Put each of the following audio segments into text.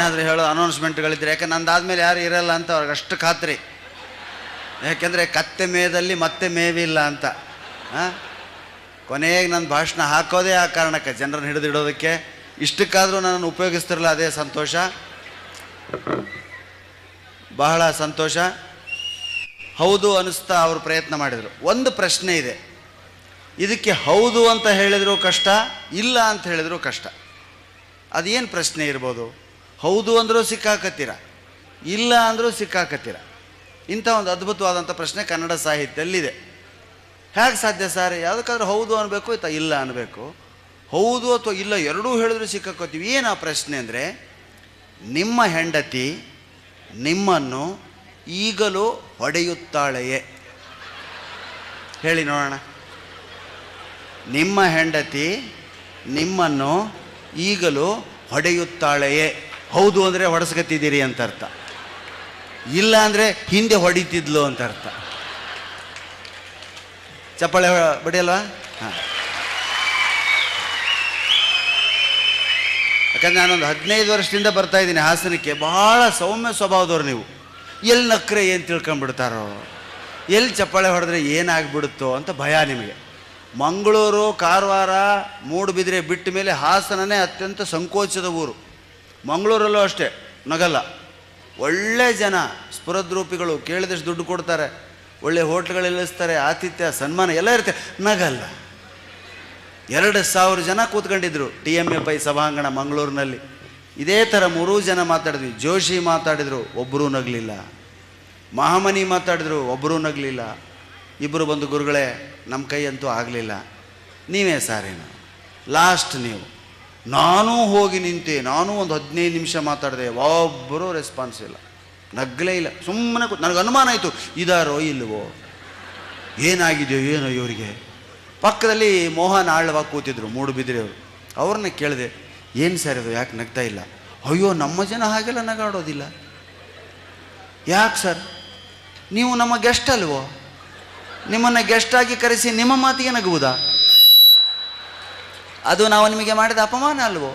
ಏನಾದರೂ ಹೇಳೋ ಅನೌನ್ಸ್ಮೆಂಟ್ಗಳಿದ್ರೆ, ಯಾಕೆ ನಂದಾದ್ಮೇಲೆ ಯಾರು ಇರಲ್ಲ ಅಂತ ಅವ್ರಿಗೆ ಅಷ್ಟು ಖಾತ್ರಿ. ಯಾಕೆಂದರೆ ಕತ್ತೆ ಮೇದಲ್ಲಿ ಮತ್ತೆ ಮೇವಿಲ್ಲ ಅಂತ. ಕೊನೆಗೆ ನನ್ನ ಭಾಷಣ ಹಾಕೋದೇ ಆ ಕಾರಣಕ್ಕೆ, ಜನರನ್ನು ಹಿಡಿದಿಡೋದಕ್ಕೆ. ಇಷ್ಟಕ್ಕಾದರೂ ನನ್ನನ್ನು ಉಪಯೋಗಿಸ್ತಿರಲ್ಲ, ಅದೇ ಸಂತೋಷ, ಬಹಳ ಸಂತೋಷ. ಹೌದು ಅನ್ನಿಸ್ತಾ ಅವರು ಪ್ರಯತ್ನ ಮಾಡಿದರು. ಒಂದು ಪ್ರಶ್ನೆ ಇದೆ, ಇದಕ್ಕೆ ಹೌದು ಅಂತ ಹೇಳಿದರೂ ಕಷ್ಟ, ಇಲ್ಲ ಅಂತ ಹೇಳಿದರೂ ಕಷ್ಟ. ಅದೇನು ಪ್ರಶ್ನೆ ಇರ್ಬೋದು? ಹೌದು ಅಂದರೂ ಸಿಕ್ಕಾಕತ್ತೀರ, ಇಲ್ಲ ಅಂದರೂ ಸಿಕ್ಕಾಕತ್ತೀರ. ಇಂಥ ಒಂದು ಅದ್ಭುತವಾದಂಥ ಪ್ರಶ್ನೆ ಕನ್ನಡ ಸಾಹಿತ್ಯದಲ್ಲಿದೆ. ಹೇಗೆ ಸಾಧ್ಯ ಸರ್? ಯಾವುದಕ್ಕಾದ್ರೂ ಹೌದು ಅನ್ನಬೇಕು, ಇಲ್ಲ ಅನ್ನಬೇಕು. ಹೌದು ಅಥವಾ ಇಲ್ಲ ಎರಡೂ ಹೇಳಿದ್ರು ಸಿಕ್ಕಾಕೋತೀವಿ. ಏನು ಆ ಪ್ರಶ್ನೆ ಅಂದರೆ, ನಿಮ್ಮ ಹೆಂಡತಿ ನಿಮ್ಮನ್ನು ಈಗಲೂ ಹೊಡೆಯುತ್ತಾಳೆಯೇ? ಹೇಳಿ ನೋಡೋಣ. ನಿಮ್ಮ ಹೆಂಡತಿ ನಿಮ್ಮನ್ನು ಈಗಲೂ ಹೊಡೆಯುತ್ತಾಳೆಯೇ? ಹೌದು ಅಂದರೆ ಹೊಡೆಸ್ಕತ್ತಿದ್ದೀರಿ ಅಂತ ಅರ್ಥ, ಇಲ್ಲ ಅಂದರೆ ಹಿಂದೆ ಹೊಡಿತಿದ್ಲು ಅಂತ ಅರ್ಥ. ಚಪ್ಪಾಳೆ ಬಡಿಯಲ್ವಾ? ಹಾಂ. ಯಾಕಂದರೆ ನಾನೊಂದು 15 ವರ್ಷದಿಂದ ಬರ್ತಾಯಿದ್ದೀನಿ ಹಾಸನಕ್ಕೆ. ಭಾಳ ಸೌಮ್ಯ ಸ್ವಭಾವದವ್ರು ನೀವು. ಎಲ್ಲಿ ನಕ್ಕರೆ ಏನು ತಿಳ್ಕೊಂಬಿಡ್ತಾರೋ, ಎಲ್ಲಿ ಚಪ್ಪಾಳೆ ಹೊಡೆದ್ರೆ ಏನಾಗ್ಬಿಡುತ್ತೋ ಅಂತ ಭಯ ನಿಮಗೆ. ಮಂಗಳೂರು, ಕಾರವಾರ, ಮೂಡುಬಿದಿರೆ ಬಿಟ್ಟ ಮೇಲೆ ಹಾಸನನೇ ಅತ್ಯಂತ ಸಂಕೋಚದ ಊರು. ಮಂಗಳೂರಲ್ಲೂ ಅಷ್ಟೇ, ನಗಲ್ಲ. ಒಳ್ಳೆ ಜನ, ಸ್ಫುರದ್ರೂಪಿಗಳು, ಕೇಳಿದಷ್ಟು ದುಡ್ಡು ಕೊಡ್ತಾರೆ, ಒಳ್ಳೆ ಹೋಟ್ಲ್ಗಳಿಲ್ಲಿಸ್ತಾರೆ, ಆತಿಥ್ಯ ಸನ್ಮಾನ ಎಲ್ಲ ಇರುತ್ತೆ, ನಗಲ್ಲ. 2,000 ಜನ ಕೂತ್ಕೊಂಡಿದ್ರು TMFI ಸಭಾಂಗಣ ಮಂಗಳೂರಿನಲ್ಲಿ. ಇದೇ ಥರ 3 ಜನ ಮಾತಾಡಿದ್ವಿ. ಜೋಶಿ ಮಾತಾಡಿದರು, ಒಬ್ಬರೂ ನಗಲಿಲ್ಲ. ಮಹಾಮನಿ ಮಾತಾಡಿದ್ರು, ಒಬ್ಬರೂ ನಗಲಿಲ್ಲ. ಇಬ್ಬರು ಬಂದು, ಗುರುಗಳೇ ನಮ್ಮ ಕೈ ಅಂತೂ ಆಗಲಿಲ್ಲ, ನೀವೇ ಸಾರೇನು ಲಾಸ್ಟ್ ನೀವು. ನಾನೂ ಹೋಗಿ ನಿಂತೆ, ನಾನು ಒಂದು 15 ನಿಮಿಷ ಮಾತಾಡಿದೆ, ಒಬ್ಬರೂ ರೆಸ್ಪಾನ್ಸ್ ಇಲ್ಲ, ನಗ್ಲೇ ಇಲ್ಲ. ಸುಮ್ಮನೆ ನನಗೆ ಅನುಮಾನ ಆಯಿತು, ಇದಾರೋ ಇಲ್ವೋ, ಏನಾಗಿದೆಯೋ ಏನೋ ಇವರಿಗೆ. ಪಕ್ಕದಲ್ಲಿ ಮೋಹನ್ ಆಳ್ವಾಗಿ ಕೂತಿದ್ರು, ಮೂಡುಬಿದಿರೆಯವರು. ಅವ್ರನ್ನ ಕೇಳಿದೆ, ಏನು ಸರ್ ಇದು, ಯಾಕೆ ನಗ್ತಾ ಇಲ್ಲ? ಅಯ್ಯೋ ನಮ್ಮ ಜನ ಹಾಗೆಲ್ಲ ನಗಾಡೋದಿಲ್ಲ. ಯಾಕೆ ಸರ್, ನೀವು ನಮ್ಮ ಗೆಸ್ಟ್ ಅಲ್ವೋ, ನಿಮ್ಮನ್ನು ಗೆಸ್ಟಾಗಿ ಕರೆಸಿ ನಿಮ್ಮ ಮಾತಿಗೆ ನಗುವುದಾ? ಅದು ನಾವು ನಿಮಗೆ ಮಾಡಿದ ಅಪಮಾನ ಅಲ್ವೋ?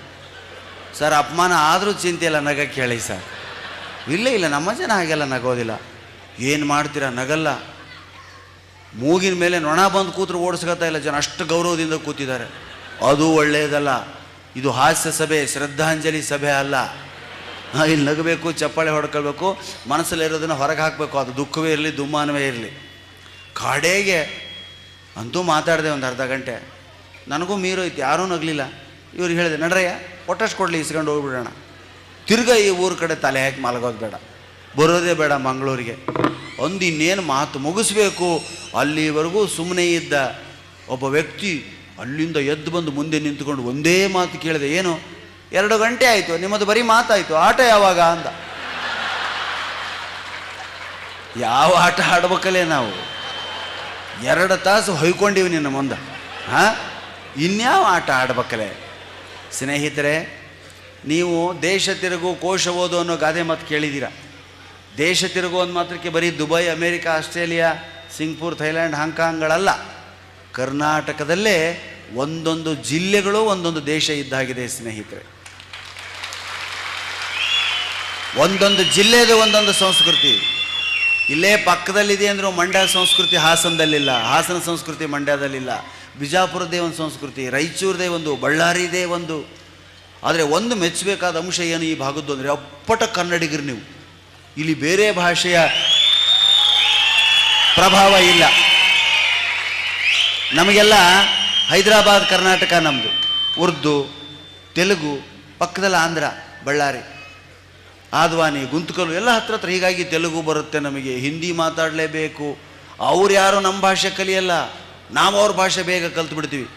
ಸರ್ ಅಪಮಾನ ಆದರೂ ಚಿಂತೆ ಇಲ್ಲ, ನಗಕ್ಕೆ ಹೇಳಿ ಸರ್. ಇಲ್ಲ ನಮ್ಮ ಜನ ಹಾಗೆಲ್ಲ ನಗೋದಿಲ್ಲ. ಏನು ಮಾಡ್ತೀರಾ, ನಗಲ್ಲ. ಮೂಗಿನ ಮೇಲೆ ನೊಣ ಬಂದು ಕೂತ್ರು ಓಡಿಸ್ಕೊತಾ ಇಲ್ಲ ಜನ, ಅಷ್ಟು ಗೌರವದಿಂದ ಕೂತಿದ್ದಾರೆ. ಅದು ಒಳ್ಳೆಯದಲ್ಲ. ಇದು ಹಾಸ್ಯ ಸಭೆ, ಶ್ರದ್ಧಾಂಜಲಿ ಸಭೆ ಅಲ್ಲ. ಇಲ್ಲಿ ನಗಬೇಕು, ಚಪ್ಪಾಳೆ ಹೊಡ್ಕೊಳ್ಬೇಕು, ಮನಸ್ಸಲ್ಲಿರೋದನ್ನು ಹೊರಗೆ ಹಾಕಬೇಕು. ಅದು ದುಃಖವೇ ಇರಲಿ, ದುಮ್ಮಾನವೇ ಇರಲಿ. ಕಡೆಗೆ ಅಂತೂ ಮಾತಾಡಿದೆ ಒಂದು ಅರ್ಧ ಗಂಟೆ. ನನಗೂ ಮೀರೋಯ್ತು, ಯಾರೂ ನಗಲಿಲ್ಲ. ಇವ್ರಿಗೆ ಹೇಳಿದೆ, ನಡ್ರಯ್ಯ ಒಟ್ಟಷ್ಟು ಕೊಡಲಿ, ಇಸ್ಕೊಂಡು ಹೋಗ್ಬಿಡೋಣ. ತಿರ್ಗಾ ಈ ಊರ ಕಡೆ ತಲೆ ಹಾಕಿ ಮಲಗೋದು ಬೇಡ, ಬರೋದೇ ಬೇಡ ಮಂಗಳೂರಿಗೆ. ಒಂದು ಇನ್ನೇನು ಮಾತು ಮುಗಿಸ್ಬೇಕು. ಅಲ್ಲಿವರೆಗೂ ಸುಮ್ಮನೆ ಇದ್ದ ಒಬ್ಬ ವ್ಯಕ್ತಿ ಅಲ್ಲಿಂದ ಎದ್ದು ಬಂದು ಮುಂದೆ ನಿಂತ್ಕೊಂಡು ಒಂದೇ ಮಾತು ಕೇಳಿದೆ, ಏನು 2 ಗಂಟೆ ಆಯಿತು, ನಿಮ್ಮದು ಬರೀ ಮಾತಾಯಿತು, ಆಟ ಯಾವಾಗ ಅಂತ. ಯಾವ ಆಟ ಆಡ್ಬೇಕಲ್ಲೇ ನಾವು? 2 ತಾಸು ಹೊಯ್ಕೊಂಡಿವಿ ನಿನ್ನ ಮುಂದೆ. ಇನ್ಯಾವ ಆಟ ಆಡ್ಬೇಕಲ್ಲೇ? ಸ್ನೇಹಿತರೆ, ನೀವು ದೇಶ ತಿರುಗು ಕೋಶ ಓದು ಅನ್ನೋ ಗಾದೆ ಮಾತು ಕೇಳಿದ್ದೀರ. ದೇಶ ತಿರುಗು ಒಂದು ಮಾತ್ರಕ್ಕೆ ಬರೀ Dubai, America, Australia, Singapore, Thailand, ಹಾಂಗ್ಕಾಂಗ್ಗಳಲ್ಲ. ಕರ್ನಾಟಕದಲ್ಲೇ ಒಂದೊಂದು ಜಿಲ್ಲೆಗಳು ಒಂದೊಂದು ದೇಶ ಇದ್ದಾಗಿದೆ ಸ್ನೇಹಿತರೆ. ಒಂದೊಂದು ಜಿಲ್ಲೆದು ಒಂದೊಂದು ಸಂಸ್ಕೃತಿ. ಇಲ್ಲೇ ಪಕ್ಕದಲ್ಲಿದೆ ಅಂದರೂ ಮಂಡ್ಯ ಸಂಸ್ಕೃತಿ ಹಾಸನದಲ್ಲಿಲ್ಲ, ಹಾಸನ ಸಂಸ್ಕೃತಿ ಮಂಡ್ಯದಲ್ಲಿಲ್ಲ, ಬಿಜಾಪುರದೇ ಒಂದು ಸಂಸ್ಕೃತಿ, ರಾಯಚೂರದೇ ಒಂದು, ಬಳ್ಳಾರಿದೇ ಒಂದು. ಆದರೆ ಒಂದು ಮೆಚ್ಚಬೇಕಾದ ಅಂಶ ಏನು ಈ ಭಾಗದ್ದು ಅಂದರೆ, ಅಪ್ಪಟ ಕನ್ನಡಿಗರು ನೀವು. ಇಲ್ಲಿ ಬೇರೆ ಭಾಷೆಯ ಪ್ರಭಾವ ಇಲ್ಲ. ನಮಗೆಲ್ಲ ಹೈದರಾಬಾದ್ ಕರ್ನಾಟಕ ನಮ್ಮದು, ಉರ್ದು, ತೆಲುಗು, ಪಕ್ಕದಲ್ಲಿ ಆಂಧ್ರ, ಬಳ್ಳಾರಿ, ಆದ್ವಾನಿ, ಗುಂತಕಲ್ಲು ಎಲ್ಲ ಹತ್ರ. ಹೀಗಾಗಿ ತೆಲುಗು ಬರುತ್ತೆ ನಮಗೆ, ಹಿಂದಿ ಮಾತಾಡಲೇಬೇಕು. ಅವ್ರು ಯಾರೋ ನಮ್ಮ ಭಾಷೆ ಕಲಿಯಲ್ಲ, ನಾವು ಅವ್ರ ಭಾಷೆ ಬೇಗ ಕಲ್ತು ಬಿಡ್ತೀವಿ.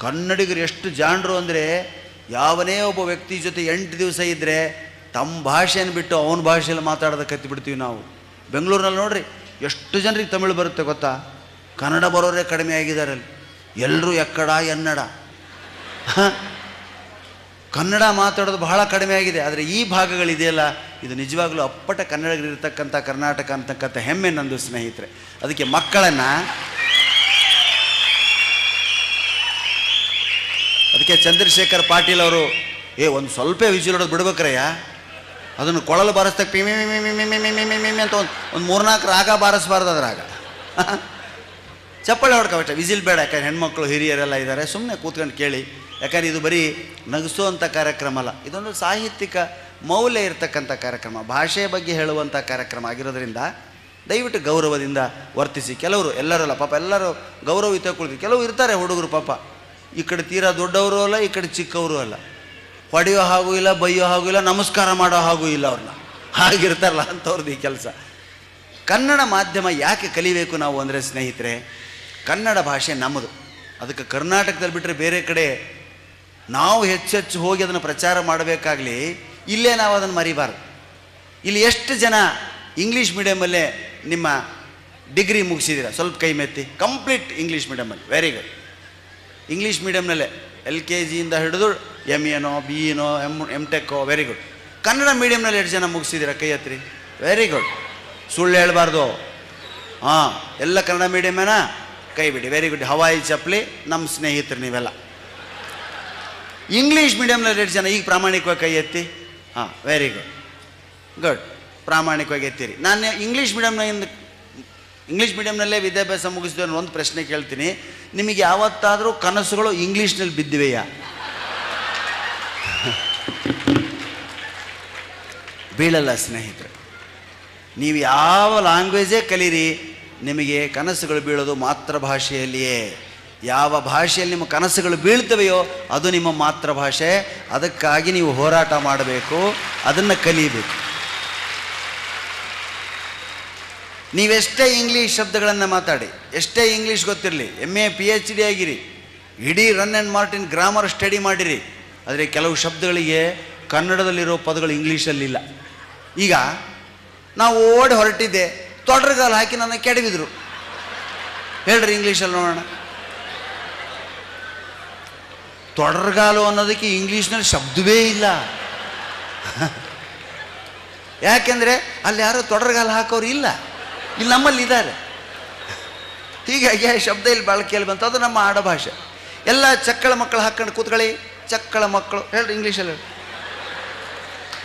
ಕನ್ನಡಿಗರು ಎಷ್ಟು ಜಾಣರು ಅಂದರೆ, ಯಾವನೇ ಒಬ್ಬ ವ್ಯಕ್ತಿ ಜೊತೆ 8 ದಿವಸ ಇದ್ದರೆ ತಮ್ಮ ಭಾಷೆಯನ್ನು ಬಿಟ್ಟು ಅವನ ಭಾಷೆಯಲ್ಲಿ ಮಾತಾಡೋದಕ್ಕೆ ಕತ್ತಿ ಬಿಡ್ತೀವಿ ನಾವು. ಬೆಂಗಳೂರಿನಲ್ಲಿ ನೋಡ್ರಿ, ಎಷ್ಟು ಜನರಿಗೆ ತಮಿಳು ಬರುತ್ತೆ ಗೊತ್ತಾ? ಕನ್ನಡ ಬರೋರೇ ಕಡಿಮೆ ಆಗಿದ್ದಾರೆ ಅಲ್ಲಿ. ಎಲ್ಲರೂ ಎಕ್ಕಡ ಎನ್ನಡ, ಕನ್ನಡ ಮಾತಾಡೋದು ಬಹಳ ಕಡಿಮೆ ಆಗಿದೆ. ಆದರೆ ಈ ಭಾಗಗಳಿದೆಯಲ್ಲ, ಇದು ನಿಜವಾಗ್ಲೂ ಅಪ್ಪಟ ಕನ್ನಡಿಗರಿರ್ತಕ್ಕಂಥ ಕರ್ನಾಟಕ ಅಂತಕ್ಕಂಥ ಹೆಮ್ಮೆ ನಂದು ಸ್ನೇಹಿತರೆ. ಅದಕ್ಕೆ ಮಕ್ಕಳನ್ನು, ಅದಕ್ಕೆ ಚಂದ್ರಶೇಖರ್ ಪಾಟೀಲ್ ಅವರು ಒಂದು ಸ್ವಲ್ಪ ವಿಜುವಲ್ ಹೊಡೋದು ಬಿಡ್ಬೇಕ್ರಯ್ಯ, ಅದನ್ನು ಕೊಳಲು ಬಾರಿಸ್ದಾಗ ಪಿಮಿ ಅಂತ ಒಂದು 3-4 ರಾಗ ಬಾರಿಸ್ಬಾರ್ದು ಅದ್ರಾಗ. ಚಪ್ಪಾಳೆ ಹೊಡ್ಕೊಬೇಕ, ವಿಸಿಲ್ ಬೇಡ. ಯಾಕಂದ್ರೆ ಹೆಣ್ಮಕ್ಳು ಹಿರಿಯರೆಲ್ಲ ಇದ್ದಾರೆ, ಸುಮ್ಮನೆ ಕೂತ್ಕೊಂಡು ಕೇಳಿ. ಯಾಕಂದ್ರೆ ಇದು ಬರೀ ನಗಿಸುವಂಥ ಕಾರ್ಯಕ್ರಮ ಅಲ್ಲ, ಇದೊಂದು ಸಾಹಿತ್ಯಿಕ ಮೌಲ್ಯ ಇರ್ತಕ್ಕಂಥ ಕಾರ್ಯಕ್ರಮ, ಭಾಷೆಯ ಬಗ್ಗೆ ಹೇಳುವಂಥ ಕಾರ್ಯಕ್ರಮ ಆಗಿರೋದ್ರಿಂದ ದಯವಿಟ್ಟು ಗೌರವದಿಂದ ವರ್ತಿಸಿ. ಕೆಲವರು, ಎಲ್ಲರಲ್ಲ ಪಾಪ, ಎಲ್ಲರೂ ಗೌರವಯುತ ಕುಳಿತು. ಕೆಲವು ಇರ್ತಾರೆ ಹುಡುಗರು ಪಾಪ, ಈ ಕಡೆ ತೀರಾ ದೊಡ್ಡವರು ಅಲ್ಲ, ಈ ಕಡೆ ಚಿಕ್ಕವರು ಅಲ್ಲ, ಹೊಡೆಯೋ ಹಾಗೂ ಇಲ್ಲ, ಬೈಯೋ ಹಾಗೂ ಇಲ್ಲ, ನಮಸ್ಕಾರ ಮಾಡೋ ಹಾಗೂ ಇಲ್ಲ, ಅವ್ರನ್ನ ಹಾಗಿರ್ತಾರಲ್ಲ ಅಂಥವ್ರದ್ದು ಈ ಕೆಲಸ. ಕನ್ನಡ ಮಾಧ್ಯಮ ಯಾಕೆ ಕಲಿಬೇಕು ನಾವು ಅಂದರೆ ಸ್ನೇಹಿತರೆ, ಕನ್ನಡ ಭಾಷೆ ನಮ್ಮದು. ಅದಕ್ಕೆ ಕರ್ನಾಟಕದಲ್ಲಿ ಬಿಟ್ಟರೆ ಬೇರೆ ಕಡೆ ನಾವು ಹೆಚ್ಚೆಚ್ಚು ಹೋಗಿ ಅದನ್ನು ಪ್ರಚಾರ ಮಾಡಬೇಕಾಗಲಿ, ಇಲ್ಲೇ ನಾವು ಅದನ್ನು ಮರಿಬಾರ್ದು. ಇಲ್ಲಿ ಎಷ್ಟು ಜನ ಇಂಗ್ಲೀಷ್ ಮೀಡಿಯಮಲ್ಲೇ ನಿಮ್ಮ ಡಿಗ್ರಿ ಮುಗಿಸಿದ್ದೀರಾ? ಸ್ವಲ್ಪ ಕೈ ಮೆತ್ತಿ. ಕಂಪ್ಲೀಟ್ ಇಂಗ್ಲೀಷ್ ಮೀಡಿಯಮಲ್ಲಿ, ವೆರಿ ಗುಡ್. ಇಂಗ್ಲೀಷ್ ಮೀಡಿಯಮ್ನಲ್ಲೇ LKG ಇಂದ ಹಿಡಿದು MA BA M.Tech, very good. Kannada ಮೀಡಿಯಮ್ನಲ್ಲಿ ಎಷ್ಟು ಜನ ಮುಗಿಸಿದ್ದೀರಾ? ಕೈ ಹತ್ತಿರಿ. Very good. ಸುಳ್ಳು ಹೇಳಬಾರ್ದು. ಹಾಂ, ಎಲ್ಲ ಕನ್ನಡ ಮೀಡಿಯಮೇನಾ? ಕೈ ಬಿಡಿ. Very good. ಹವಾಯಿ ಚಪ್ಪಲಿ ನಮ್ಮ ಸ್ನೇಹಿತರು ನೀವೆಲ್ಲ. ಇಂಗ್ಲೀಷ್ ಮೀಡಿಯಮ್ನಲ್ಲಿ ಎಷ್ಟು ಜನ ಈಗ ಪ್ರಾಮಾಣಿಕವಾಗಿ ಕೈ ಎತ್ತಿ? ಹಾಂ, ವೆರಿ ಗುಡ್, ಗುಡ್. ಪ್ರಾಮಾಣಿಕವಾಗಿ ಎತ್ತೀರಿ. ನಾನು ಇಂಗ್ಲೀಷ್ ಮೀಡಿಯಮ್ನಲ್ಲೇ ವಿದ್ಯಾಭ್ಯಾಸ ಮುಗಿಸಿದ ಒಂದು ಪ್ರಶ್ನೆ ಕೇಳ್ತೀನಿ, ನಿಮಗೆ ಯಾವತ್ತಾದರೂ ಕನಸುಗಳು ಇಂಗ್ಲೀಷ್ನಲ್ಲಿ ಬಿದ್ದಿವೆಯಾ? ಬೀಳಲ್ಲ ಸ್ನೇಹಿತರೆ. ನೀವು ಯಾವ ಲ್ಯಾಂಗ್ವೇಜೇ ಕಲೀರಿ, ನಿಮಗೆ ಕನಸುಗಳು ಬೀಳೋದು ಮಾತೃಭಾಷೆಯಲ್ಲಿಯೇ. ಯಾವ ಭಾಷೆಯಲ್ಲಿ ನಿಮ್ಮ ಕನಸುಗಳು ಬೀಳ್ತವೆಯೋ ಅದು ನಿಮ್ಮ ಮಾತೃಭಾಷೆ. ಅದಕ್ಕಾಗಿ ನೀವು ಹೋರಾಟ ಮಾಡಬೇಕು, ಅದನ್ನು ಕಲಿಯಬೇಕು. ನೀವೆಷ್ಟೇ ಇಂಗ್ಲೀಷ್ ಶಬ್ದಗಳನ್ನು ಮಾತಾಡಿ, ಎಷ್ಟೇ ಇಂಗ್ಲೀಷ್ ಗೊತ್ತಿರಲಿ, MA PhD ಆಗಿರಿ, ಇಡೀ run and Martin grammar study ಮಾಡಿರಿ, ಆದರೆ ಕೆಲವು ಶಬ್ದಗಳಿಗೆ ಕನ್ನಡದಲ್ಲಿರೋ ಪದಗಳು ಇಂಗ್ಲೀಷಲ್ಲಿಲ್ಲ. ಈಗ ನಾವು ಓಡಿ ಹೊರಟಿದ್ದೆ, ತೊಡರ್ಗಾಲ ಹಾಕಿ ನನ್ನ ಕೆಡವಿದ್ರು. ಹೇಳ್ರಿ ಇಂಗ್ಲೀಷಲ್ಲಿ ನೋಡೋಣ. ತೊಡರ್ಗಾಲು ಅನ್ನೋದಕ್ಕೆ ಇಂಗ್ಲೀಷ್ನಲ್ಲಿ ಶಬ್ದವೇ ಇಲ್ಲ. ಯಾಕೆಂದರೆ ಅಲ್ಲಿ ಯಾರೋ ತೊಡರ್ಗಾಲ ಹಾಕೋರು ಇಲ್ಲ, ಇಲ್ಲಿ ನಮ್ಮಲ್ಲಿ ಇದ್ದಾರೆ. ಹೀಗಾಗಿ ಶಬ್ದ ಇಲ್ಲಿ ಬಳಕೆಯಲ್ಲಿ ಬಂತು, ಅದು ನಮ್ಮ ಆಡಭಾಷೆ. ಎಲ್ಲ ಚಕ್ಕಳ ಮಕ್ಕಳು ಹಾಕೊಂಡು ಕೂತ್ಕೊಳ್ಳಿ, ಚಕ್ಕಳ ಮಕ್ಕಳು ಹೇಳ್ರಿ ಇಂಗ್ಲೀಷಲ್ಲಿ.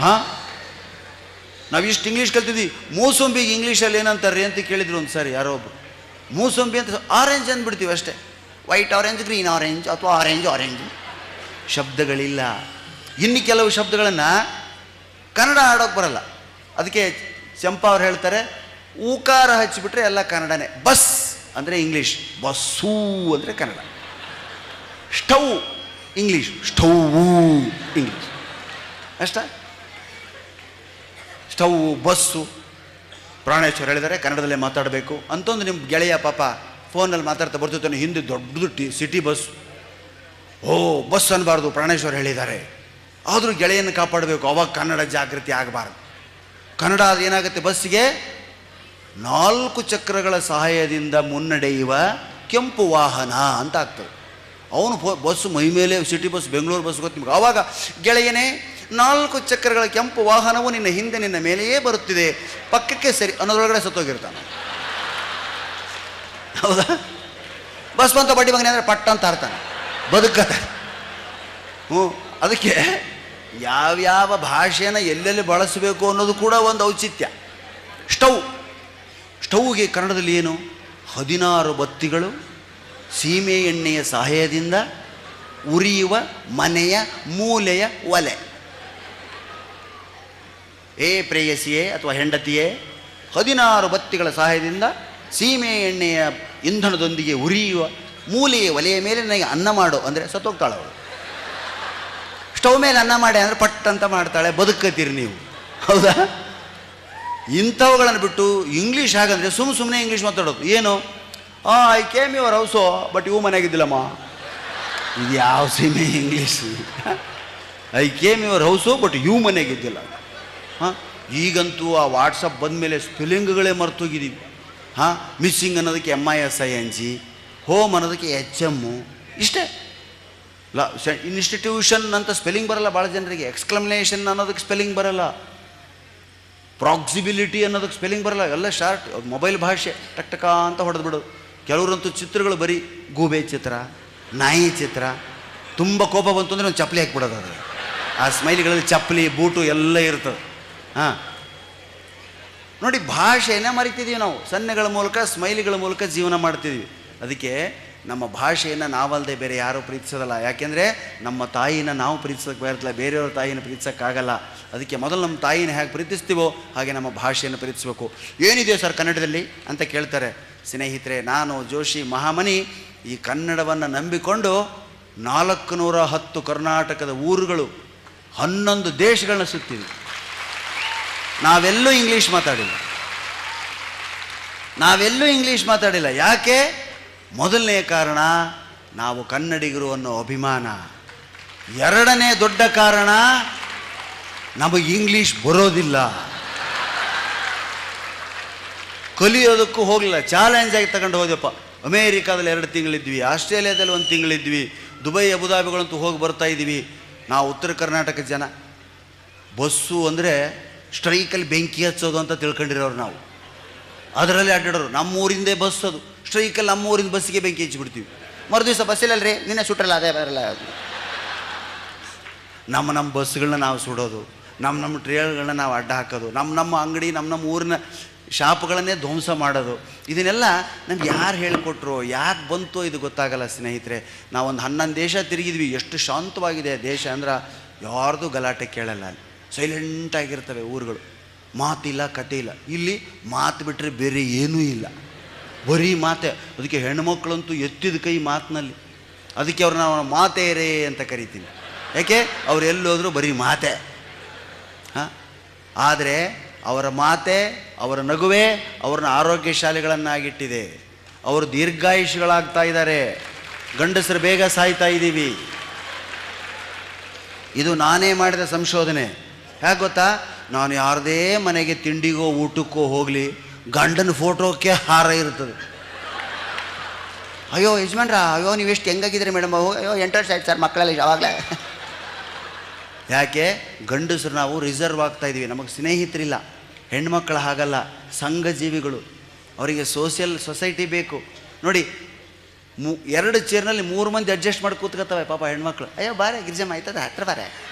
ಹಾಂ, ನಾವಿಷ್ಟು ಇಂಗ್ಲೀಷ್ ಕಲ್ತಿದ್ವಿ. ಮೂಸಂಬಿಗೆ ಇಂಗ್ಲೀಷಲ್ಲಿ ಏನಂತಾರೆ ಅಂತ ಕೇಳಿದ್ರು ಒಂದು ಸಾರಿ ಯಾರೋ ಒಬ್ಬರು. ಮೂಸಂಬಿ ಅಂತ ಆರೆಂಜ್ ಅಂದ್ಬಿಡ್ತೀವಿ ಅಷ್ಟೇ. ವೈಟ್ ಆರೆಂಜ್, ಗ್ರೀನ್ ಆರೆಂಜ್ ಅಥವಾ ಆರೆಂಜ್. ಶಬ್ದಗಳಿಲ್ಲ. ಇನ್ನು ಕೆಲವು ಶಬ್ದಗಳನ್ನು ಕನ್ನಡ ಆಡೋಕ್ಕೆ ಬರಲ್ಲ. ಅದಕ್ಕೆ ಚಂಪಾ ಅವ್ರು ಹೇಳ್ತಾರೆ, ಊಕಾರ ಹಚ್ಚಿಬಿಟ್ರೆ ಎಲ್ಲ ಕನ್ನಡನೇ. ಬಸ್ ಅಂದರೆ ಇಂಗ್ಲೀಷ್, ಬಸ್ಸೂ ಅಂದರೆ Kannada. Stove English, stove English ಅಷ್ಟ. Stove, bus. ಪ್ರಾಣೇಶ್ವರ್ ಹೇಳಿದ್ದಾರೆ ಕನ್ನಡದಲ್ಲೇ ಮಾತಾಡಬೇಕು ಅಂತಂದು. ನಿಮ್ಮ ಗೆಳೆಯ ಪಾಪ ಫೋನಲ್ಲಿ ಮಾತಾಡ್ತಾ ಬರ್ತಿರ್ತಾನೆ, ಹಿಂದೆ ದೊಡ್ಡದು ಸಿಟಿ ಬಸ್. ಓ, ಬಸ್ ಅನ್ನಬಾರ್ದು, ಪ್ರಾಣೇಶ್ವರ್ ಹೇಳಿದ್ದಾರೆ. ಆದರೂ ಗೆಳೆಯನ್ನು ಕಾಪಾಡಬೇಕು, ಅವಾಗ ಕನ್ನಡ ಜಾಗೃತಿ ಆಗಬಾರ್ದು. ಕನ್ನಡ ಏನಾಗುತ್ತೆ, ಬಸ್ಸಿಗೆ 4 ಚಕ್ರಗಳ ಸಹಾಯದಿಂದ ಮುನ್ನಡೆಯುವ ಕೆಂಪು ವಾಹನ ಅಂತ ಆಗ್ತದೆ. ಅವನು ಬಸ್ಸು ಮೈ ಮೇಲೆ, ಸಿಟಿ ಬಸ್, ಬೆಂಗಳೂರು ಬಸ್ ಗೊತ್ತು ನಿಮ್ಗೆ. ಆವಾಗ ಗೆಳೆಯನೇ, 4 ಚಕ್ರಗಳ ಕೆಂಪು ವಾಹನವು ನಿನ್ನ ಹಿಂದೆ ನಿನ್ನ ಮೇಲೆಯೇ ಬರುತ್ತಿದೆ, ಪಕ್ಕಕ್ಕೆ ಸರಿ ಅನ್ನೋದ್ರೊಳಗಡೆ ಸತ್ತೋಗಿರ್ತಾನೆ. ಹೌದಾ? ಬಸ್ ಬಂತ ಬಡ್ಡಿ ಮಗನೇ ಅಂದರೆ ಪಟ್ಟ ಅಂತ ಆಡ್ತಾನೆ, ಬದುಕತ್ತೆ. ಅದಕ್ಕೆ ಯಾವ್ಯಾವ ಭಾಷೆನ ಎಲ್ಲೆಲ್ಲಿ ಬಳಸಬೇಕು ಅನ್ನೋದು ಕೂಡ ಒಂದು ಔಚಿತ್ಯ. ಸ್ಟವ್ಗೆ ಕನ್ನಡದಲ್ಲಿ ಏನು? 16 ಬತ್ತಿಗಳು ಸೀಮೆ ಎಣ್ಣೆಯ ಸಹಾಯದಿಂದ ಉರಿಯುವ ಮನೆಯ ಮೂಲೆಯ ಒಲೆ. ಪ್ರೇಯಸಿಯೇ ಅಥವಾ ಹೆಂಡತಿಯೇ, 16 ಬತ್ತಿಗಳ ಸಹಾಯದಿಂದ ಸೀಮೆ ಎಣ್ಣೆಯ ಇಂಧನದೊಂದಿಗೆ ಉರಿಯುವ ಮೂಲೆಯ ಒಲೆಯ ಮೇಲೆ ನನಗೆ ಅನ್ನ ಮಾಡು ಅಂದರೆ ಸತ್ತೋಗ್ತಾಳೆ ಅವಳು. ಸ್ಟವ್ ಮೇಲೆ ಅನ್ನ ಮಾಡಿ ಅಂದರೆ ಪಟ್ ಅಂತ ಮಾಡ್ತಾಳೆ, ಬದುಕತ್ತೀರಿ ನೀವು. ಹೌದಾ? ಇಂಥವುಗಳನ್ನು ಬಿಟ್ಟು ಇಂಗ್ಲೀಷ್ ಹಾಗಂದರೆ ಸುಮ್ಮನೆ ಇಂಗ್ಲೀಷ್ ಮಾತಾಡೋದು. ಏನು? I came your house but ಇವು ಮನೆಯಾಗಿದ್ದಿಲ್ಲಮ್ಮ. ಇದು ಯಾವ ಸೀಮೆ English? I came your house but ಇವು ಮನೆಯಾಗಿದ್ದಿಲ್ಲ. ಹಾಂ, ಈಗಂತೂ ಆ ವಾಟ್ಸಪ್ ಬಂದ ಮೇಲೆ ಸ್ಪೆಲ್ಲಿಂಗ್ಗಳೇ ಮರ್ತೋಗಿದ್ದೀವಿ. ಹಾಂ, ಮಿಸ್ಸಿಂಗ್ ಅನ್ನೋದಕ್ಕೆ MISSING, ಹೋಮ್ ಅನ್ನೋದಕ್ಕೆ HM, ಇಷ್ಟೇ. ಇನ್ಸ್ಟಿಟ್ಯೂಷನ್ ಅಂತ ಸ್ಪೆಲ್ಲಿಂಗ್ ಬರಲ್ಲ ಭಾಳ ಜನರಿಗೆ. ಎಕ್ಸ್ಕ್ಲಮೇಷನ್ ಅನ್ನೋದಕ್ಕೆ ಸ್ಪೆಲ್ಲಿಂಗ್ ಬರಲ್ಲ. ಪ್ರಾಕ್ಸಿಬಿಲಿಟಿ ಅನ್ನೋದಕ್ಕೆ ಸ್ಪೆಲ್ಲಿಂಗ್ ಬರಲ್ಲ. ಎಲ್ಲ ಶಾರ್ಟ್ ಮೊಬೈಲ್ ಭಾಷೆ, ಟಕ್ ಅಂತ ಹೊಡೆದು ಬಿಡೋದು. ಕೆಲವರಂತೂ ಚಿತ್ರಗಳು ಬರೀ ಗೂಬೆ ಚಿತ್ರ, ನಾಯಿ ಚಿತ್ರ. ತುಂಬ ಕೋಪ ಬಂತು ಅಂದರೆ ಒಂದು ಚಪ್ಪಲಿ ಹಾಕಿಬಿಡೋದು. ಅದು ಆ ಸ್ಮೈಲಿಗಳಲ್ಲಿ ಚಪ್ಪಲಿ, ಬೂಟು ಎಲ್ಲ ಇರ್ತದೆ. ಹಾಂ, ನೋಡಿ ಭಾಷೆಯನ್ನೇ ಮರಿತಿದ್ದೀವಿ ನಾವು. ಸನ್ನೆಗಳ ಮೂಲಕ, ಸ್ಮೈಲಿಗಳ ಮೂಲಕ ಜೀವನ ಮಾಡ್ತಿದ್ವಿ. ಅದಕ್ಕೆ ನಮ್ಮ ಭಾಷೆಯನ್ನು ನಾವಲ್ಲದೆ ಬೇರೆ ಯಾರೂ ಪ್ರೀತಿಸೋದಲ್ಲ. ಯಾಕೆಂದರೆ ನಮ್ಮ ತಾಯಿನ ನಾವು ಪ್ರೀತಿಸೋಕ್ಕೆ ಬರಲ್ಲ, ಬೇರೆಯವ್ರ ತಾಯಿನ ಪ್ರೀತಿಸೋಕ್ಕಾಗಲ್ಲ. ಅದಕ್ಕೆ ಮೊದಲು ನಮ್ಮ ತಾಯಿನ ಹೇಗೆ ಪ್ರೀತಿಸ್ತೀವೋ ಹಾಗೆ ನಮ್ಮ ಭಾಷೆಯನ್ನು ಪ್ರೀತಿಸಬೇಕು. ಏನಿದೆ ಸರ್ ಕನ್ನಡದಲ್ಲಿ ಅಂತ ಕೇಳ್ತಾರೆ. ಸ್ನೇಹಿತರೆ, ನಾನು ಜೋಶಿ ಮಹಾಮನಿ ಈ ಕನ್ನಡವನ್ನು ನಂಬಿಕೊಂಡು 410 ಕರ್ನಾಟಕದ ಊರುಗಳು, 11 ದೇಶಗಳನ್ನ ಸುತ್ತೀವಿ. ನಾವೆಲ್ಲೂ ಇಂಗ್ಲೀಷ್ ಮಾತಾಡಿಲ್ಲ. ಯಾಕೆ? ಮೊದಲನೇ ಕಾರಣ ನಾವು ಕನ್ನಡಿಗರು ಅನ್ನೋ ಅಭಿಮಾನ. ಎರಡನೇ ದೊಡ್ಡ ಕಾರಣ ನಮಗೆ ಇಂಗ್ಲೀಷ್ ಬರೋದಿಲ್ಲ, ಕಲಿಯೋದಕ್ಕೂ ಹೋಗಲಿಲ್ಲ. ಚಾಲೆಂಜ್ ಆಗಿ ತಗೊಂಡು ಹೋದ್ಯಪ್ಪ. ಅಮೇರಿಕಾದಲ್ಲಿ 2 ತಿಂಗಳಿದ್ವಿ, ಆಸ್ಟ್ರೇಲಿಯಾದಲ್ಲಿ 1 ತಿಂಗಳಿದ್ವಿ, ದುಬೈ ಅಬುದಾಬಿಗಳಂತೂ ಹೋಗಿ ಬರ್ತಾ ಇದ್ದೀವಿ. ನಾವು ಉತ್ತರ ಕರ್ನಾಟಕದ ಜನ ಬಸ್ಸು ಅಂದರೆ ಸ್ಟ್ರೈಕಲ್ಲಿ ಬೆಂಕಿ ಹಚ್ಚೋದು ಅಂತ ತಿಳ್ಕೊಂಡಿರೋರು ನಾವು. ಅದರಲ್ಲಿ ಅಡ್ಡಾಡೋರು. ನಮ್ಮೂರಿಂದೇ ಬಸ್ ಅದು, ಸ್ಟ್ರೈಕಲ್ಲಿ ನಮ್ಮೂರಿಂದ ಬಸ್ಸಿಗೆ ಬೆಂಕಿ ಹಚ್ಚಿಬಿಡ್ತೀವಿ. ಮರುದಿವಸ ಬಸ್ಸಿಲ್ಲಲ್ರಿ, ನಿನ್ನೆ ಸುಟ್ರಲ್ಲ, ಅದೇ ಬರಲ್ಲ. ನಮ್ಮ ಬಸ್ಗಳನ್ನ ನಾವು ಸುಡೋದು, ನಮ್ಮ ಟ್ರೇಲ್ಗಳನ್ನ ನಾವು ಅಡ್ಡ ಹಾಕೋದು, ನಮ್ಮ ಅಂಗಡಿ, ನಮ್ಮ ಊರಿನ ಶಾಪ್ಗಳನ್ನೇ ಧ್ವಂಸ ಮಾಡೋದು. ಇದನ್ನೆಲ್ಲ ನಮ್ಗೆ ಯಾರು ಹೇಳಿಕೊಟ್ರು, ಯಾಕೆ ಬಂತು ಇದು ಗೊತ್ತಾಗಲ್ಲ ಸ್ನೇಹಿತರೆ. ನಾವೊಂದು 11 ದೇಶ ತಿರುಗಿದ್ವಿ. ಎಷ್ಟು ಶಾಂತವಾಗಿದೆ ದೇಶ ಅಂದ್ರೆ ಯಾರ್ದು ಗಲಾಟೆ ಕೇಳಲ್ಲ. ಅಲ್ಲಿ ಸೈಲೆಂಟಾಗಿರ್ತವೆ ಊರುಗಳು, ಮಾತಿಲ್ಲ, ಕತೆ ಇಲ್ಲ. ಇಲ್ಲಿ ಮಾತು ಬಿಟ್ಟರೆ ಬೇರೆ ಏನೂ ಇಲ್ಲ, ಬರೀ ಮಾತೆ. ಅದಕ್ಕೆ ಹೆಣ್ಮಕ್ಳಂತೂ ಎತ್ತಿದ ಕೈ ಮಾತಿನಲ್ಲಿ. ಅದಕ್ಕೆ ಅವ್ರನ್ನ ನಾವು ಮಾತೇರೇ ಅಂತ ಕರಿತೀವಿ. ಯಾಕೆ? ಅವ್ರು ಎಲ್ಲೋದ್ರೂ ಬರೀ ಮಾತೆ. ಹಾಂ, ಆದರೆ ಅವರ ಮಾತೆ, ಅವರ ನಗುವೆ ಅವ್ರನ್ನ ಆರೋಗ್ಯಶಾಲಿಗಳನ್ನಾಗಿಟ್ಟಿದೆ. ಅವರು ದೀರ್ಘಾಯುಷಿಗಳಾಗ್ತಾ ಇದ್ದಾರೆ. ಗಂಡಸರು ಬೇಗ ಸಾಯ್ತಾ ಇದ್ದೀವಿ. ಇದು ನಾನೇ ಮಾಡಿದ ಸಂಶೋಧನೆ. ಹೇಗೆ ಗೊತ್ತಾ? ನಾನು ಯಾರದೇ ಮನೆಗೆ ತಿಂಡಿಗೋ ಊಟಕ್ಕೋ ಹೋಗಲಿ, ಗಂಡನ ಫೋಟೋಕ್ಕೆ ಹಾರ ಇರ್ತದೆ. ಅಯ್ಯೋ ಯಜಮಾನ್ರ, ಅಯ್ಯೋ ನೀವು ಎಷ್ಟು ಹೆಂಗಾಗಿದ್ದೀರಿ ಮೇಡಮ್, ಅಯ್ಯೋ 8 ವರ್ಷ ಆಯ್ತು ಸರ್ ಮಕ್ಕಳಲ್ಲಿ ಯಾವಾಗಲೇ. ಯಾಕೆ? ಗಂಡಸರು ನಾವು ರಿಸರ್ವ್ ಆಗ್ತಾಯಿದ್ದೀವಿ. ನಮಗೆ ಸ್ನೇಹಿತರಿಲ್ಲ. ಹೆಣ್ಮಕ್ಳು ಹಾಗಲ್ಲ, ಸಂಘ ಜೀವಿಗಳು. ಅವರಿಗೆ ಸೊಸೈಟಿ ಬೇಕು. ನೋಡಿ, 2 ಚೇರ್ನಲ್ಲಿ 3 ಮಂದಿ ಅಡ್ಜಸ್ಟ್ ಮಾಡಿ ಕೂತ್ಕೊತವೆ ಪಾಪ ಹೆಣ್ಮಕ್ಳು. ಅಯ್ಯೋ ಬಾರೆ ಗಿರಿಜಮ್ಮ, ಆಯ್ತದ ಹತ್ರ ಬಾರೆ,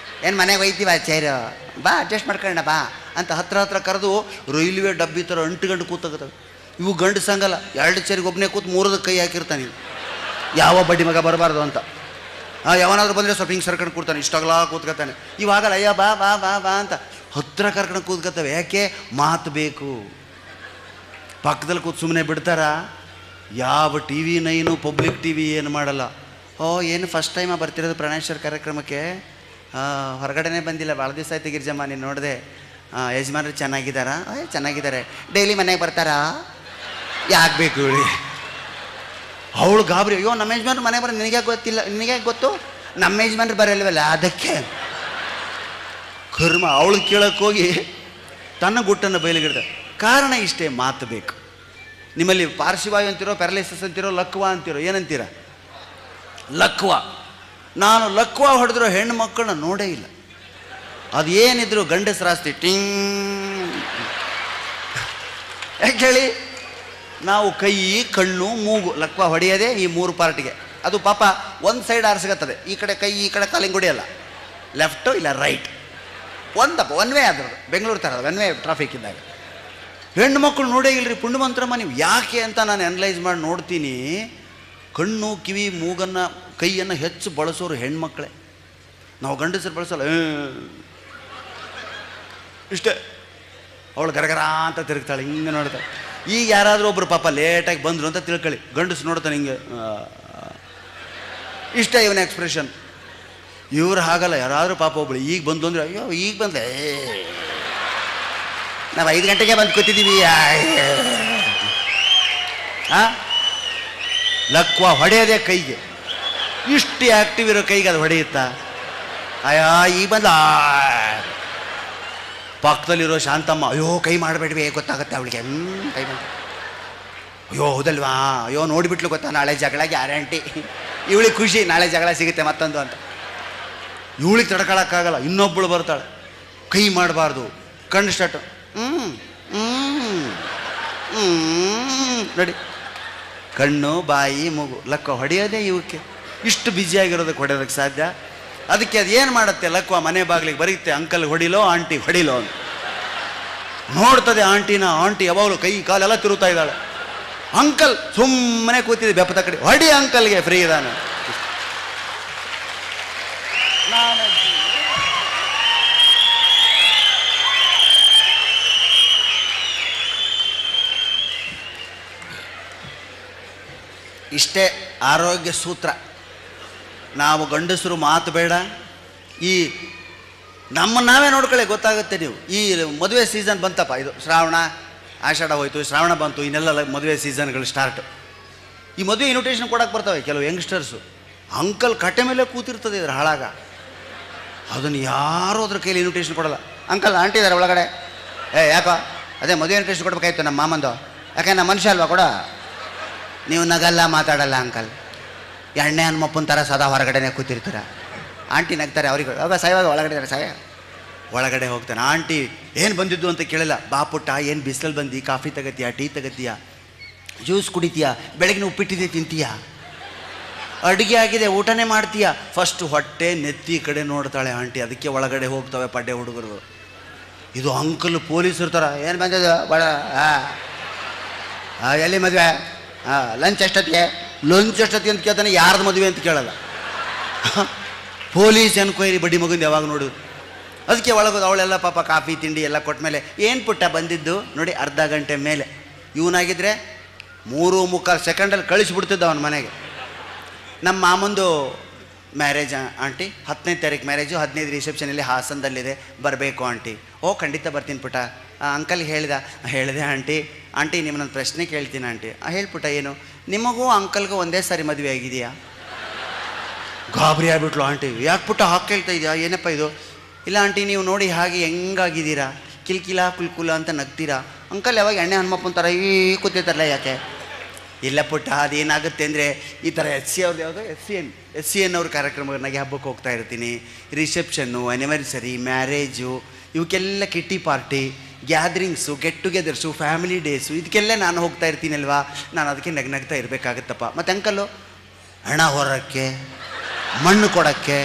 ಏನು ಮನೆಗೆ ಒಯ್ತೀವ ಚೇರು, ಬಾ ಅಡ್ಜಸ್ಟ್ ಮಾಡ್ಕೊಳ್ಳೋಣ ಬಾ ಅಂತ ಹತ್ರ ಕರೆದು ರೈಲ್ವೆ ಡಬ್ಬಿ ಥರ ಅಂಟುಗಂಡು ಕೂತಾಗತ್ತವೆ. ಇವು ಗಂಡು ಸಂಗಲ್ಲ, 2 ಚೇರಿಗೆ ಒಬ್ಬನೇ ಕೂತು 3ಕ್ಕೆ ಕೈ ಹಾಕಿರ್ತಾನೆ. ಯಾವ ಬಡ್ಡಿ ಮಗ ಬರಬಾರ್ದು ಅಂತ. ಯಾವನಾದ್ರೂ ಬಂದರೆ ಸ್ವಲ್ಪ ಹಿಂಗೆ ಸರ್ಕೊಂಡು ಕೂಡ್ತಾನೆ, ಇಷ್ಟಾಗಲ್ಲ ಕೂತ್ಕೊತಾನೆ. ಇವಾಗಲ್ಲ, ಅಯ್ಯೋ ಬಾ ಬಾ ಬಾ ಬಾ ಅಂತ ಹತ್ರ ಕರ್ಕೊಂಡು ಕೂತ್ಕೊತವೆ. ಯಾಕೆ? ಮಾತು ಬೇಕು. ಪಕ್ಕದಲ್ಲಿ ಕೂತು ಸುಮ್ಮನೆ ಬಿಡ್ತಾರಾ? ಯಾವ TV9 ಪಬ್ಲಿಕ್ TV ಏನು ಮಾಡಲ್ಲ. ಏನು ಫಸ್ಟ್ ಟೈಮ ಬರ್ತಿರೋದು ಪ್ರಾಣೇಶ್ವರ್ ಕಾರ್ಯಕ್ರಮಕ್ಕೆ? ಹೊರಗಡೆನೇ ಬಂದಿಲ್ಲ, ಭಾಳ ದಿವಸ ಆಯ್ತು ಗಿರಿಜಮ್ಮ ನೀನು ನೋಡಿದೆ. ಯಜಮಾನ್ರು ಚೆನ್ನಾಗಿದ್ದಾರಾ? ಚೆನ್ನಾಗಿದ್ದಾರೆ. ಡೈಲಿ ಮನೆಗೆ ಬರ್ತಾರಾ? ಯಾಕೆ ಬೇಕು ಹೇಳಿ? ಅವಳು ಗಾಬರಿ. ಅಯ್ಯೋ ನಮ್ಮ ಯಜಮಾನ್ರು ಮನೆಗೆ ಬರೋ ನಿನಗೆ ಗೊತ್ತಿಲ್ಲ, ನಿನಗೆ ಗೊತ್ತು, ನಮ್ಮ ಯಜಮಾನ್ರು ಬರಲ್ವಲ್ಲ ಅದಕ್ಕೆ. ಕರ್ಮ. ಅವಳು ಕೇಳಕ್ಕೆ ಹೋಗಿ ತನ್ನ ಗುಟ್ಟನ್ನು ಬಯಲಿಗಿಡ್ತಾರೆ. ಕಾರಣ ಇಷ್ಟೇ, ಮಾತು ಬೇಕು. ನಿಮ್ಮಲ್ಲಿ ಪಾರ್ಶ್ವವಾಯು ಅಂತಿರೋ, ಪ್ಯಾರಲೈಸಿಸ್ ಅಂತಿರೋ, ಲಕ್ವ ಅಂತಿರೋ, ಏನಂತೀರ? ಲಕ್ವ. ನಾನು ಲಕ್ವ ಹೊಡೆದಿರೋ ಹೆಣ್ಣು ಮಕ್ಕಳನ್ನ ನೋಡೇ ಇಲ್ಲ. ಅದು ಏನಿದ್ರು ಗಂಡಸರಾಸ್ತಿ ಟಿಂಗ್. ಯಾಕೆ ಹೇಳಿ? ನಾವು ಕೈ, ಕಣ್ಣು, ಮೂಗು ಲಕ್ವ ಹೊಡೆಯೋದೇ ಈ 3 ಪಾರ್ಟಿಗೆ. ಅದು ಪಾಪ ಒಂದು ಸೈಡ್ ಆರಿಸ್ಕತ್ತದೆ. ಈ ಕಡೆ ಕೈ, ಈ ಕಡೆ ಕಾಲಿಂಗ್ ಹೊಡೆಯಲ್ಲ. ಲೆಫ್ಟು ಇಲ್ಲ ರೈಟ್, ಒನ್ ವೇ ಅದ್ರದ್ದು. ಬೆಂಗಳೂರು ಥರ ಒನ್ ವೇ ಟ್ರಾಫಿಕ್ ಇದ್ದಾಗ ಹೆಣ್ಣು ಮಕ್ಕಳು ನೋಡೇ ಇಲ್ಲರಿ. ಪುಣ್ಯವಂತರಮ್ಮ ನೀವು. ಯಾಕೆ ಅಂತ ನಾನು ಅನಲೈಸ್ ಮಾಡಿ ನೋಡ್ತೀನಿ. ಕಣ್ಣು, ಕಿವಿ, ಮೂಗನ್ನು, ಕೈಯನ್ನು ಹೆಚ್ಚು ಬಳಸೋರು ಹೆಣ್ಮಕ್ಳೇ. ನಾವು ಗಂಡಸರು ಬಳಸಲ್ಲ. ಇಷ್ಟೇ. ಅವಳು ಗರಗರ ಅಂತ ತಿರುಗ್ತಾಳೆ, ಹಿಂಗೆ ನೋಡ್ತಾಳೆ. ಈಗ ಯಾರಾದರೂ ಒಬ್ಬರು ಪಾಪ ಲೇಟಾಗಿ ಬಂದರು ಅಂತ ತಿಳ್ಕೊಳ್ಳಿ, ಗಂಡಸು ನೋಡ್ತಾನೆ ಹಿಂಗೆ, ಇಷ್ಟ ಇವನ ಎಕ್ಸ್ಪ್ರೆಷನ್. ಇವ್ರು ಹಾಗಲ್ಲ. ಯಾರಾದರೂ ಪಾಪ ಒಬ್ಬಳು ಈಗ ಬಂದು ಅಂದರೆ, ಅಯ್ಯೋ ಈಗ ಬಂದೆ, ನಾವು 5 ಗಂಟೆಗೆ ಬಂದು ಕೂತಿದ್ದೀವಿ. ಲಕ್ವ ಹೊಡೆಯೋದೇ ಕೈಗೆ. ಇಷ್ಟು ಆ್ಯಕ್ಟಿವ್ ಇರೋ ಕೈಗೆ ಅದು ಹೊಡೆಯುತ್ತಾ? ಅಯ್ಯೋ ಈಗ ಬಂದ. ಪಕ್ಕದಲ್ಲಿರೋ ಶಾಂತಮ್ಮ, ಅಯ್ಯೋ ಕೈ ಮಾಡಬೇಡ್ವಿ, ಗೊತ್ತಾಗುತ್ತೆ ಅವಳಿಗೆ. ಕೈ ಬಂದ. ಅಯ್ಯೋ ಹೌದಲ್ವಾ, ಅಯ್ಯೋ ನೋಡಿಬಿಟ್ಲು ಗೊತ್ತಾ, ನಾಳೆ ಜಗಳ ಗ್ಯಾರಂಟಿ. ಇವಳಿಗೆ ಖುಷಿ, ನಾಳೆ ಜಗಳ ಸಿಗುತ್ತೆ ಮತ್ತೊಂದು ಅಂತ. ಇವಳಿಗೆ ತಡ್ಕೊಳಕ್ಕಾಗಲ್ಲ. ಇನ್ನೊಬ್ಬಳು ಬರ್ತಾಳೆ, ಕೈ ಮಾಡಬಾರ್ದು, ಕಣ್ಣು ಸ್ಟಾರ್ಟು, ನೋಡಿ, ಕಣ್ಣು, ಬಾಯಿ, ಮೂಗು, ಲಕ್ವ ಹೊಡೆಯೋದೇ ಇವಕ್ಕೆ. ಇಷ್ಟು ಬ್ಯುಸಿಯಾಗಿರೋದಕ್ಕೆ ಹೊಡೆಯೋದಕ್ಕೆ ಸಾಧ್ಯ. ಅದಕ್ಕೆ ಅದು ಏನು ಮಾಡುತ್ತೆ ಲಕ್ವ? ಮನೆ ಬಾಗಿಲಿಗೆ ಬರೀತೆ, ಅಂಕಲ್ ಹೊಡಿಲೋ, ಆಂಟಿ ಹೊಡಿಲೋ ಅಂತ. ನೋಡ್ತದೆ ಆಂಟಿನ. ಆಂಟಿ ಯಾವಾಗಲೂ ಕೈ ಕಾಲೆಲ್ಲ ತಿರುತ್ತಾ ಇದ್ದಾಳೆ. ಅಂಕಲ್ ಸುಮ್ಮನೆ ಕೂತಿದ್ದೆ ಬೆಪ್ಪದ ಕಡೆ, ಹೊಡಿ ಅಂಕಲ್ಗೆ ಫ್ರೀ ಇದ್ದಾನೆ. ಇಷ್ಟೇ ಆರೋಗ್ಯ ಸೂತ್ರ. ನಾವು ಗಂಡಸರು ಮಾತು ಬೇಡ, ಈ ನಾವೇ ನೋಡ್ಕೊಳ್ಳಿ, ಗೊತ್ತಾಗುತ್ತೆ. ನೀವು ಈ ಮದುವೆ ಸೀಸನ್ ಬಂತಪ್ಪ, ಇದು ಶ್ರಾವಣ, ಆಷಾಢ ಹೋಯ್ತು, ಶ್ರಾವಣ ಬಂತು, ಇನ್ನೆಲ್ಲ ಮದುವೆ ಸೀಸನ್ಗಳು ಸ್ಟಾರ್ಟ್. ಈ ಮದುವೆ ಇನ್ವಿಟೇಷನ್ ಕೊಡೋಕೆ ಬರ್ತವೆ ಕೆಲವು ಯಂಗ್ಸ್ಟರ್ಸು. ಅಂಕಲ್ ಕಟ್ಟೆ ಮೇಲೆ ಕೂತಿರ್ತದೆ ಇದ್ರ ಹಾಳಾಗ, ಅದನ್ನು ಯಾರೂ ಅದ್ರ ಕೈಲಿ ಇನ್ವಿಟೇಷನ್ ಕೊಡಲ್ಲ. ಅಂಕಲ್ ಆಂಟಿ ಇದ್ದಾರೆ ಒಳಗಡೆ, ಯಾಕೋ ಅದೇ ಮದುವೆ ಇನ್ವಿಟೇಷನ್ ಕೊಡ್ಬೇಕಾಯ್ತು ನಮ್ಮ ಮಾಮಂದು, ಯಾಕೆ ನಮ್ಮ ಮನುಷ್ಯ ಅಲ್ವಾ ಕೊಡ. ನೀವು ನಗಲ್ಲ ಮಾತಾಡಲ್ಲ ಅಂಕಲ್, ಎಣ್ಣೆ ಹನುಮಪ್ಪನ ಥರ ಸದಾ ಹೊರಗಡೆನೇ ಕೂತಿರ್ತೀರ. ಆಂಟಿ ನಗ್ತಾರೆ, ಅವ್ರಿಗೆ ಅವಾಗ ಸಾಯವಾಗ ಒಳಗಡೆ ಸಾಯ. ಒಳಗಡೆ ಹೋಗ್ತಾನೆ. ಆಂಟಿ ಏನು ಬಂದಿದ್ದು ಅಂತ ಕೇಳಿಲ್ಲ. ಬಾಪುಟ್ಟ ಏನು ಬಿಸಿಲಲ್ಲಿ ಬಂದು ಕಾಫಿ ತಗತ್ತೀಯಾ, ಟೀ ತಗತ್ತೀಯಾ, ಜ್ಯೂಸ್ ಕುಡಿತೀಯಾ, ಬೆಳಗಿನ ಉಪ್ಪಿಟ್ಟಿದೆ ತಿಂತೀಯಾ, ಅಡುಗೆ ಆಗಿದೆ ಊಟನೇ ಮಾಡ್ತೀಯಾ. ಫಸ್ಟ್ ಹೊಟ್ಟೆ ನೆತ್ತಿ ಕಡೆ ನೋಡ್ತಾಳೆ ಆಂಟಿ, ಅದಕ್ಕೆ ಒಳಗಡೆ ಹೋಗ್ತವೆ ಪಡ್ಡೆ ಹುಡುಗರು. ಇದು ಅಂಕಲ್ ಪೊಲೀಸರು ಥರ, ಏನು ಬಂದಿದ್ದು ಬಡ, ಎಲ್ಲಿ ಮದುವೆ, ಲಂಚ್ ಎಷ್ಟೊತ್ತಿಗೆ, ಲಂಚ್ ಎಷ್ಟೊತ್ತಿಗೆ ಅಂತ ಕೇಳ್ತಾನೆ, ಯಾರ್ದು ಮದುವೆ ಅಂತ ಕೇಳಲ್ಲ. ಪೊಲೀಸ್ ಎನ್ಕ್ವೈರಿ ಬಡ್ಡಿ ಮಗುಂದು ಯಾವಾಗ ನೋಡು. ಅದಕ್ಕೆ ಒಳಗೋದು. ಅವಳೆಲ್ಲ ಪಾಪ ಕಾಫಿ ತಿಂಡಿ ಎಲ್ಲ ಕೊಟ್ಟ ಮೇಲೆ, ಏನು ಪುಟ್ಟ ಬಂದಿದ್ದು ನೋಡಿ, ಅರ್ಧ ಗಂಟೆ ಮೇಲೆ. ಇವನಾಗಿದ್ದರೆ 3.75 ಸೆಕೆಂಡಲ್ಲಿ ಕಳಿಸಿಬಿಡ್ತಿದ್ದ ಅವನ ಮನೆಗೆ. ನಮ್ಮ ಮಾಮಂದು ಮ್ಯಾರೇಜ್ ಆಂಟಿ, 10ನೇ ತಾರೀಕು ಮ್ಯಾರೇಜು, 15 ರಿಸೆಪ್ಷನಲ್ಲಿ ಹಾಸನದಲ್ಲಿದೆ, ಬರಬೇಕು ಆಂಟಿ. ಓ ಖಂಡಿತ ಬರ್ತೀನಿ ಪುಟ್ಟ. ಅಂಕಲ್ ಹೇಳಿದೆ ಆಂಟಿ. ಆಂಟಿ ನಿಮ್ಮನ್ನೊಂದು ಪ್ರಶ್ನೆ ಕೇಳ್ತೀನಿ ಆಂಟಿ. ಹೇಳ್ಪುಟ್ಟ. ಏನು? ನಿಮಗೂ ಅಂಕಲ್ಗೂ ಒಂದೇ ಸಾರಿ ಮದುವೆ ಆಗಿದೆಯಾ? ಗಾಬರಿ ಆಗ್ಬಿಟ್ಲು ಆಂಟಿ. ಯಾಕೆ ಪುಟ್ಟ ಹಾಕಿ ಕೇಳ್ತಾ ಇದೆಯಾ, ಏನಪ್ಪ ಇದು? ಇಲ್ಲ ಆಂಟಿ, ನೀವು ನೋಡಿ ಹಾಗೆ ಹೆಂಗಾಗಿದ್ದೀರಾ, ಕಿಲ್ಕಿಲ ಕುಲ್ಕುಲ ಅಂತ ನಗ್ತೀರಾ. ಅಂಕಲ್ ಯಾವಾಗ ಎಣ್ಣೆ ಹನುಮಪ್ಪನ ಥರ ಈ ಕೂತಿರ್ತಾರಲ್ಲ, ಯಾಕೆ? ಇಲ್ಲ ಪುಟ್ಟ, ಅದೇನಾಗುತ್ತೆ ಅಂದರೆ ಈ ಥರ ಅವ್ರದ್ದು ಯಾವುದೋ ಎಸ್ ಸಿ ಎನ್ ಅವ್ರ ಕಾರ್ಯಕ್ರಮಗಳಿಗೆ ಹಬ್ಬಕ್ಕೆ ಹೋಗ್ತಾ ಇರ್ತೀನಿ. ರಿಸೆಪ್ಷನ್ನು, ಆ್ಯನಿವರ್ಸರಿ, ಮ್ಯಾರೇಜು, ಇವಕ್ಕೆಲ್ಲ kitty party, gatherings, get togethers, family days, ಇದಕ್ಕೆಲ್ಲ ನಾನು ಹೋಗ್ತಾ ಇರ್ತೀನಲ್ವಾ, ನಾನು ಅದಕ್ಕೆ ನಗ್ನಗ್ತಾ ಇರಬೇಕಾಗತ್ತಪ್ಪ. ಮತ್ತು ಅಂಕಲ್ಲು ಹಣ ಹೊರಕ್ಕೆ, ಮಣ್ಣು ಕೊಡೋಕ್ಕೆ,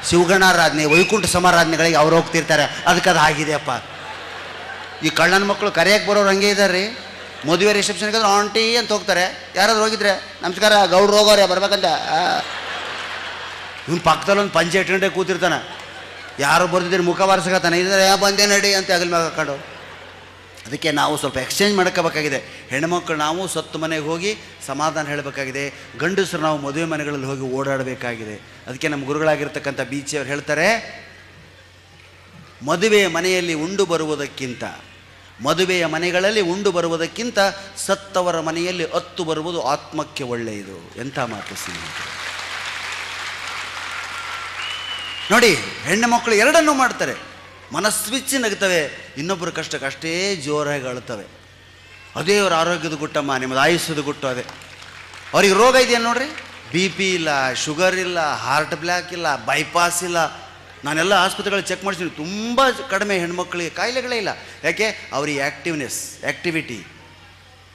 ಶಿವಗಣಾರಾಧನೆ, ವೈಕುಂಠ ಸಮಾರಾಧನೆಗಳಿಗೆ ಅವ್ರು ಹೋಗ್ತಿರ್ತಾರೆ, ಅದಕ್ಕೆ ಅದು ಆಗಿದೆಯಪ್ಪ. ಈ ಕಳ್ಳನ ಮಕ್ಕಳು ಕರೆಯಕ್ಕೆ ಬರೋರು ಹಂಗೆ ಇದ್ದಾರೆ ರೀ. ಮದುವೆ ರಿಸೆಪ್ಷನ್ಗೆ ಆಂಟಿ ಅಂತ ಹೋಗ್ತಾರೆ. ಯಾರಾದ್ರು ಹೋಗಿದ್ರೆ ನಮಸ್ಕಾರ ಗೌಡ್ರು ಹೋಗೋರೆ ಬರ್ಬೇಕಂತ. ಇವ್ನು ಪಕ್ಕದಲ್ಲಿ ಒಂದು ಪಂಚೆ ಇಟ್ಕೊಂಡೆ ಕೂತಿರ್ತಾನೆ. ಯಾರು ಬರ್ದಿದ್ದೀರಿ ಮುಖ ಬಾರಿಸ್ಕತ್ತಾನೆ, ಇದ್ದಾರೆ ಬಂದೇ ನಡಿ ಅಂತ ಅಗಲ್ ಮ್ಯಾಗ ಹಾಕೊಂಡು. ಅದಕ್ಕೆ ನಾವು ಸ್ವಲ್ಪ ಎಕ್ಸ್ಚೇಂಜ್ ಮಾಡ್ಕೋಬೇಕಾಗಿದೆ. ಹೆಣ್ಮಕ್ಳು ನಾವು ಸತ್ತು ಮನೆಗೆ ಹೋಗಿ ಸಮಾಧಾನ ಹೇಳಬೇಕಾಗಿದೆ, ಗಂಡಸರು ನಾವು ಮದುವೆ ಮನೆಗಳಲ್ಲಿ ಹೋಗಿ ಓಡಾಡಬೇಕಾಗಿದೆ. ಅದಕ್ಕೆ ನಮ್ಮ ಗುರುಗಳಾಗಿರ್ತಕ್ಕಂಥ ಬೀಚಿಯವ್ರು ಹೇಳ್ತಾರೆ, ಮದುವೆಯ ಮನೆಯಲ್ಲಿ ಉಂಡು ಬರುವುದಕ್ಕಿಂತ, ಮದುವೆಯ ಮನೆಗಳಲ್ಲಿ ಉಂಡು ಬರುವುದಕ್ಕಿಂತ ಸತ್ತವರ ಮನೆಯಲ್ಲಿ ಅತ್ತು ಬರುವುದು ಆತ್ಮಕ್ಕೆ ಒಳ್ಳೆಯದು. ಎಂಥ ಮಾತು ಸ್ನೇಹಿತರೆ ನೋಡಿ. ಹೆಣ್ಣು ಮಕ್ಕಳು ಎರಡನ್ನೂ ಮಾಡ್ತಾರೆ. ಮನಸ್ವಿಚ್ಚಿ ನಗ್ತವೆ, ಇನ್ನೊಬ್ಬರು ಕಷ್ಟಕ್ಕೆ ಅಷ್ಟೇ ಜೋರಾಗಿ ಅಳ್ತವೆ. ಅದೇ ಅವ್ರ ಆರೋಗ್ಯದ ಗುಟ್ಟಮ್ಮ, ನಿಮ್ಮದು ಆಯುಷ್ಯದ ಗುಟ್ಟು ಅದೇ. ಅವ್ರಿಗೆ ರೋಗ ಇದೆಯಾ ನೋಡ್ರಿ, BP ಇಲ್ಲ, ಶುಗರ್ ಇಲ್ಲ, ಹಾರ್ಟ್ ಬ್ಲಾಕ್ ಇಲ್ಲ, ಬೈಪಾಸ್ ಇಲ್ಲ. ನಾನೆಲ್ಲ ಆಸ್ಪತ್ರೆಗಳು ಚೆಕ್ ಮಾಡಿಸ್ತೀನಿ, ತುಂಬ ಕಡಿಮೆ ಹೆಣ್ಮಕ್ಳಿಗೆ ಕಾಯಿಲೆಗಳೇ ಇಲ್ಲ. ಯಾಕೆ? ಅವ್ರಿಗೆ ಆ್ಯಕ್ಟಿವಿಟಿ,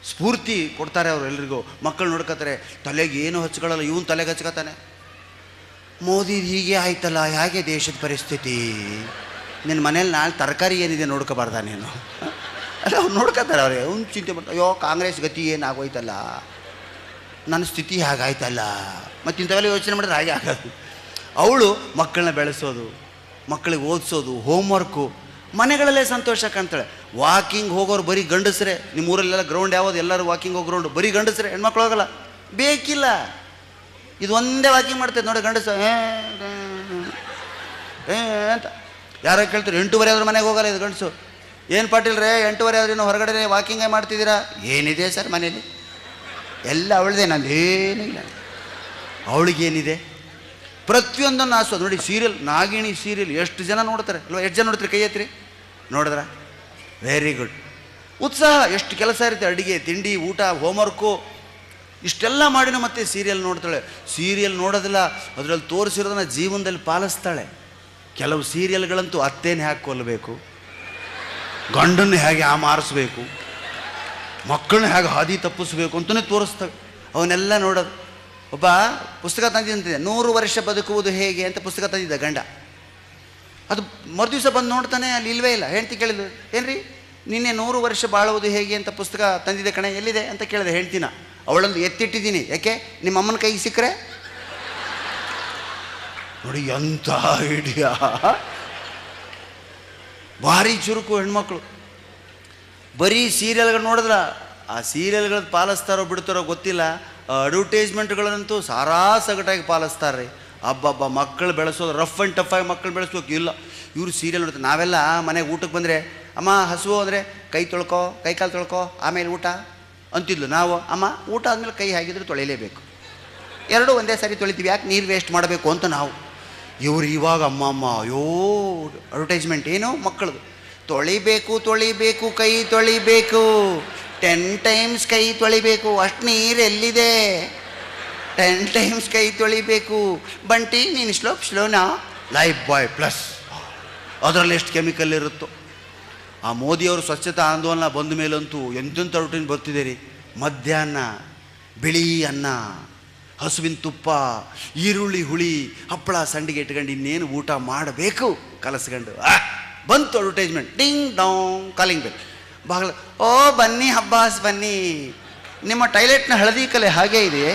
ಸ್ಫೂರ್ತಿ ಕೊಡ್ತಾರೆ ಅವರು ಎಲ್ರಿಗೂ. ಮಕ್ಕಳು ನೋಡ್ಕೋತಾರೆ, ತಲೆಗೆ ಏನು ಹಚ್ಕೊಳ್ಳಲ್ಲ, ಇವನು ತಲೆಗೆ ಹಚ್ಕೋತಾನೆ. ಮೋದಿ ಹೀಗೆ ಆಯ್ತಲ್ಲ, ಹೇಗೆ ದೇಶದ ಪರಿಸ್ಥಿತಿ, ನಿನ್ನ ಮನೇಲಿ ನಾಳೆ ತರಕಾರಿ ಏನಿದೆ ನೋಡ್ಕೋಬಾರ್ದ ನೀನು? ಅಲ್ಲ ಅವ್ರು ನೋಡ್ಕೋತಾರೆ. ಅವ್ರಿಗೆ ಅವ್ನು ಚಿಂತೆ ಮಾಡ್ತಾರೆ, ಅಯ್ಯೋ ಕಾಂಗ್ರೆಸ್ ಗತಿ ಏನಾಗೋಯ್ತಲ್ಲ, ನನ್ನ ಸ್ಥಿತಿ ಹಾಗಾಯ್ತಲ್ಲ, ಮತ್ತು ಇಂಥವೆಲ್ಲ ಯೋಚನೆ ಮಾಡಿದ್ರೆ ಹಾಗೆ ಆಗೋದು. ಅವಳು ಮಕ್ಕಳನ್ನ ಬೆಳೆಸೋದು, ಮಕ್ಕಳಿಗೆ ಓದಿಸೋದು, ಹೋಮ್ವರ್ಕು, ಮನೆಗಳಲ್ಲೇ ಸಂತೋಷ ಕಾಣ್ತಾಳೆ. ವಾಕಿಂಗ್ ಹೋಗೋರು ಬರೀ ಗಂಡಸರೇ. ನಿಮ್ಮ ಊರಲ್ಲೆಲ್ಲ ಗ್ರೌಂಡ್ ಯಾವುದು? ಎಲ್ಲರೂ ವಾಕಿಂಗ್ ಹೋಗೋ ಗ್ರೌಂಡ್ ಬರೀ ಗಂಡಸರೇ, ಹೆಣ್ಮಕ್ಳು ಹೋಗಲ್ಲ. ಬೇಕಿಲ್ಲ, ಇದು ಒಂದೇ ವಾಕಿಂಗ್ ಮಾಡ್ತೈತೆ ನೋಡಿ ಗಂಡಸ ಅಂತ. ಯಾರೋ ಕೇಳ್ತಾರೆ 8:30 ಆದ್ರೂ ಮನೆಗೆ ಹೋಗಲ್ಲ ಇದು ಗಂಡಸು. ಏನು ಪಾಟೀಲ್ ರೇ 8:30 ಆದ್ರೂ ಹೊರಗಡೆ ವಾಕಿಂಗೇ ಮಾಡ್ತಿದ್ದೀರಾ? ಏನಿದೆ ಸರ್ ಮನೇಲಿ? ಎಲ್ಲ ಅವಳದೇ, ನಂದು ಏನಿಲ್ಲ. ಅವಳಿಗೇನಿದೆ? ಪ್ರತಿಯೊಂದನ್ನು ಆಸೋದು ನೋಡಿ. ಸೀರಿಯಲ್, ನಾಗಿಣಿ ಸೀರಿಯಲ್ ಎಷ್ಟು ಜನ ನೋಡ್ತಾರೆ ಅಲ್ವಾ? ಎಷ್ಟು ಜನ ನೋಡ್ತೀರಿ? ಕೈ ಎತ್ತಿರಿ, ನೋಡಿದ್ರ? Very good. ಉತ್ಸಾಹ, ಎಷ್ಟು ಕೆಲಸ ಇರುತ್ತೆ, ಅಡುಗೆ, ತಿಂಡಿ, ಊಟ, ಹೋಮ್ವರ್ಕು, ಇಷ್ಟೆಲ್ಲ ಮಾಡಿನೂ ಮತ್ತೆ ಸೀರಿಯಲ್ ನೋಡ್ತಾಳೆ. ಸೀರಿಯಲ್ ನೋಡೋದಿಲ್ಲ, ಅದರಲ್ಲಿ ತೋರಿಸಿರೋದನ್ನ ಜೀವನದಲ್ಲಿ ಪಾಲಿಸ್ತಾಳೆ. ಕೆಲವು ಸೀರಿಯಲ್ಗಳಂತೂ ಅತ್ತೇನು ಹೇಗೆ ಕೊಲ್ಲಬೇಕು, ಗಂಡನ್ನು ಹೇಗೆ ಮಾರಿಸ್ಬೇಕು, ಮಕ್ಕಳನ್ನ ಹೇಗೆ ಹಾದಿ ತಪ್ಪಿಸ್ಬೇಕು ಅಂತಲೇ ತೋರಿಸ್ತವೆ. ಅವನ್ನೆಲ್ಲ ನೋಡೋದು. ಒಬ್ಬ ಪುಸ್ತಕ ತಂದಿದ್ದಂತಿದೆ, 100 ವರ್ಷ ಬದುಕುವುದು ಹೇಗೆ ಅಂತ ಪುಸ್ತಕ ತಂದಿದ್ದ ಗಂಡ. ಅದು ಮರುದಿವಸ ಬಂದು ನೋಡ್ತಾನೆ, ಅಲ್ಲಿ ಇಲ್ವೇ ಇಲ್ಲ. ಹೆಂಡ್ತಿ ಕೇಳಿದ್ರು, ಏನ್ರಿ ನಿನ್ನೆ 100 ವರ್ಷ ಬಾಳುವುದು ಹೇಗೆ ಅಂತ ಪುಸ್ತಕ ತಂದಿದ್ದೆ ಕಣೆ, ಎಲ್ಲಿದೆ ಅಂತ ಕೇಳಿದೆ ಹೆಂಡ್ತಿನ. ಅವಳೊಂದು ಎತ್ತಿಟ್ಟಿದ್ದೀನಿ, ಯಾಕೆ ನಿಮ್ಮ ಅಮ್ಮನ ಕೈಗೆ ಸಿಕ್ಕರೆ. ನೋಡಿ ಎಂಥ ಐಡಿಯಾ, ಭಾರಿ ಚುರುಕು ಹೆಣ್ಮಕ್ಳು. ಬರೀ ಸೀರಿಯಲ್ಗಳು ನೋಡಿದ್ರ ಆ ಸೀರಿಯಲ್ಗಳದ್ದು ಪಾಲಿಸ್ತಾರೋ ಬಿಡ್ತಾರೋ ಗೊತ್ತಿಲ್ಲ, ಅಡ್ವರ್ಟೈಸ್ಮೆಂಟ್ಗಳಂತೂ ಸಾರಾಸಗಟಾಗಿ ಪಾಲಿಸ್ತಾರೆ. ಹಬ್ಬ ಮಕ್ಕಳು ಬೆಳೆಸೋದು ರಫ್ ಆ್ಯಂಡ್ ಟಫ್ ಆಗಿ ಮಕ್ಕಳು ಬೆಳೆಸ್ಬೇಕು. ಇಲ್ಲ ಇವರು ಸೀರಿಯಲ್ ನೋಡ್ತಾರೆ. ನಾವೆಲ್ಲ ಮನೆಗೆ ಊಟಕ್ಕೆ ಬಂದರೆ ಅಮ್ಮ ಹಸುವು ಅಂದರೆ ಕೈ ತೊಳ್ಕೊ, ಕೈ ಕಾಲು ತೊಳ್ಕೊ, ಆಮೇಲೆ ಊಟ ಅಂತಿದ್ಲು. ನಾವು ಅಮ್ಮ ಊಟ ಆದಮೇಲೆ ಕೈ ಹಾಕಿದ್ರೆ ತೊಳಿಲೇಬೇಕು, ಎರಡೂ ಒಂದೇ ಸಾರಿ ತೊಳಿತೀವಿ, ಯಾಕೆ ನೀರು ವೇಸ್ಟ್ ಮಾಡಬೇಕು ಅಂತ ನಾವು. ಇವರು ಇವಾಗ ಅಮ್ಮ ಅಯ್ಯೋ ಅಡ್ವರ್ಟೈಸ್ಮೆಂಟ್ ಏನು ಮಕ್ಕಳದು, ತೊಳಿಬೇಕು ಕೈ ತೊಳಿಬೇಕು, 10 times ಕೈ ತೊಳಿಬೇಕು, ಅಷ್ಟು ನೀರು ಎಲ್ಲಿದೆ, 10 times ಕೈ ತೊಳಿಬೇಕು. ಬಂಟಿ ನೀನು ಸ್ಲೋನಾ, ಲೈಫ್ ಬಾಯ್ ಪ್ಲಸ್, ಅದರಲ್ಲಿ ಎಷ್ಟು ಕೆಮಿಕಲ್ ಇರುತ್ತೋ. ಆ ಮೋದಿಯವರು ಸ್ವಚ್ಛತಾ ಆಂದೋಲನ ಬಂದ ಮೇಲಂತೂ ಎಂತೆಂಥ ರುಟೀನ್ ಬರ್ತಿದೆ ರೀ. ಮಧ್ಯಾಹ್ನ ಬಿಳಿ ಅನ್ನ, ಹಸುವಿನ ತುಪ್ಪ, ಈರುಳ್ಳಿ ಹುಳಿ, ಹಪ್ಪಳ ಸಂಡಿಗೆ ಇಟ್ಕೊಂಡು ಇನ್ನೇನು ಊಟ ಮಾಡಬೇಕು ಕಲಸ್ಕೊಂಡು. ಬಂತು ಅಡ್ವರ್ಟೈಸ್ಮೆಂಟ್, ಡಿಂಗ್ ಡಾಂಗ್ ಕಾಲಿಂಗ್ ಬೆಲ್. ಬಾಗಿಲ, ಓ ಬನ್ನಿ ಹಬ್ಬಾಸ್ ಬನ್ನಿ, ನಿಮ್ಮ ಟಾಯ್ಲೆಟ್ನ ಹಳದಿ ಕಲೆ ಹಾಗೇ ಇದೆ,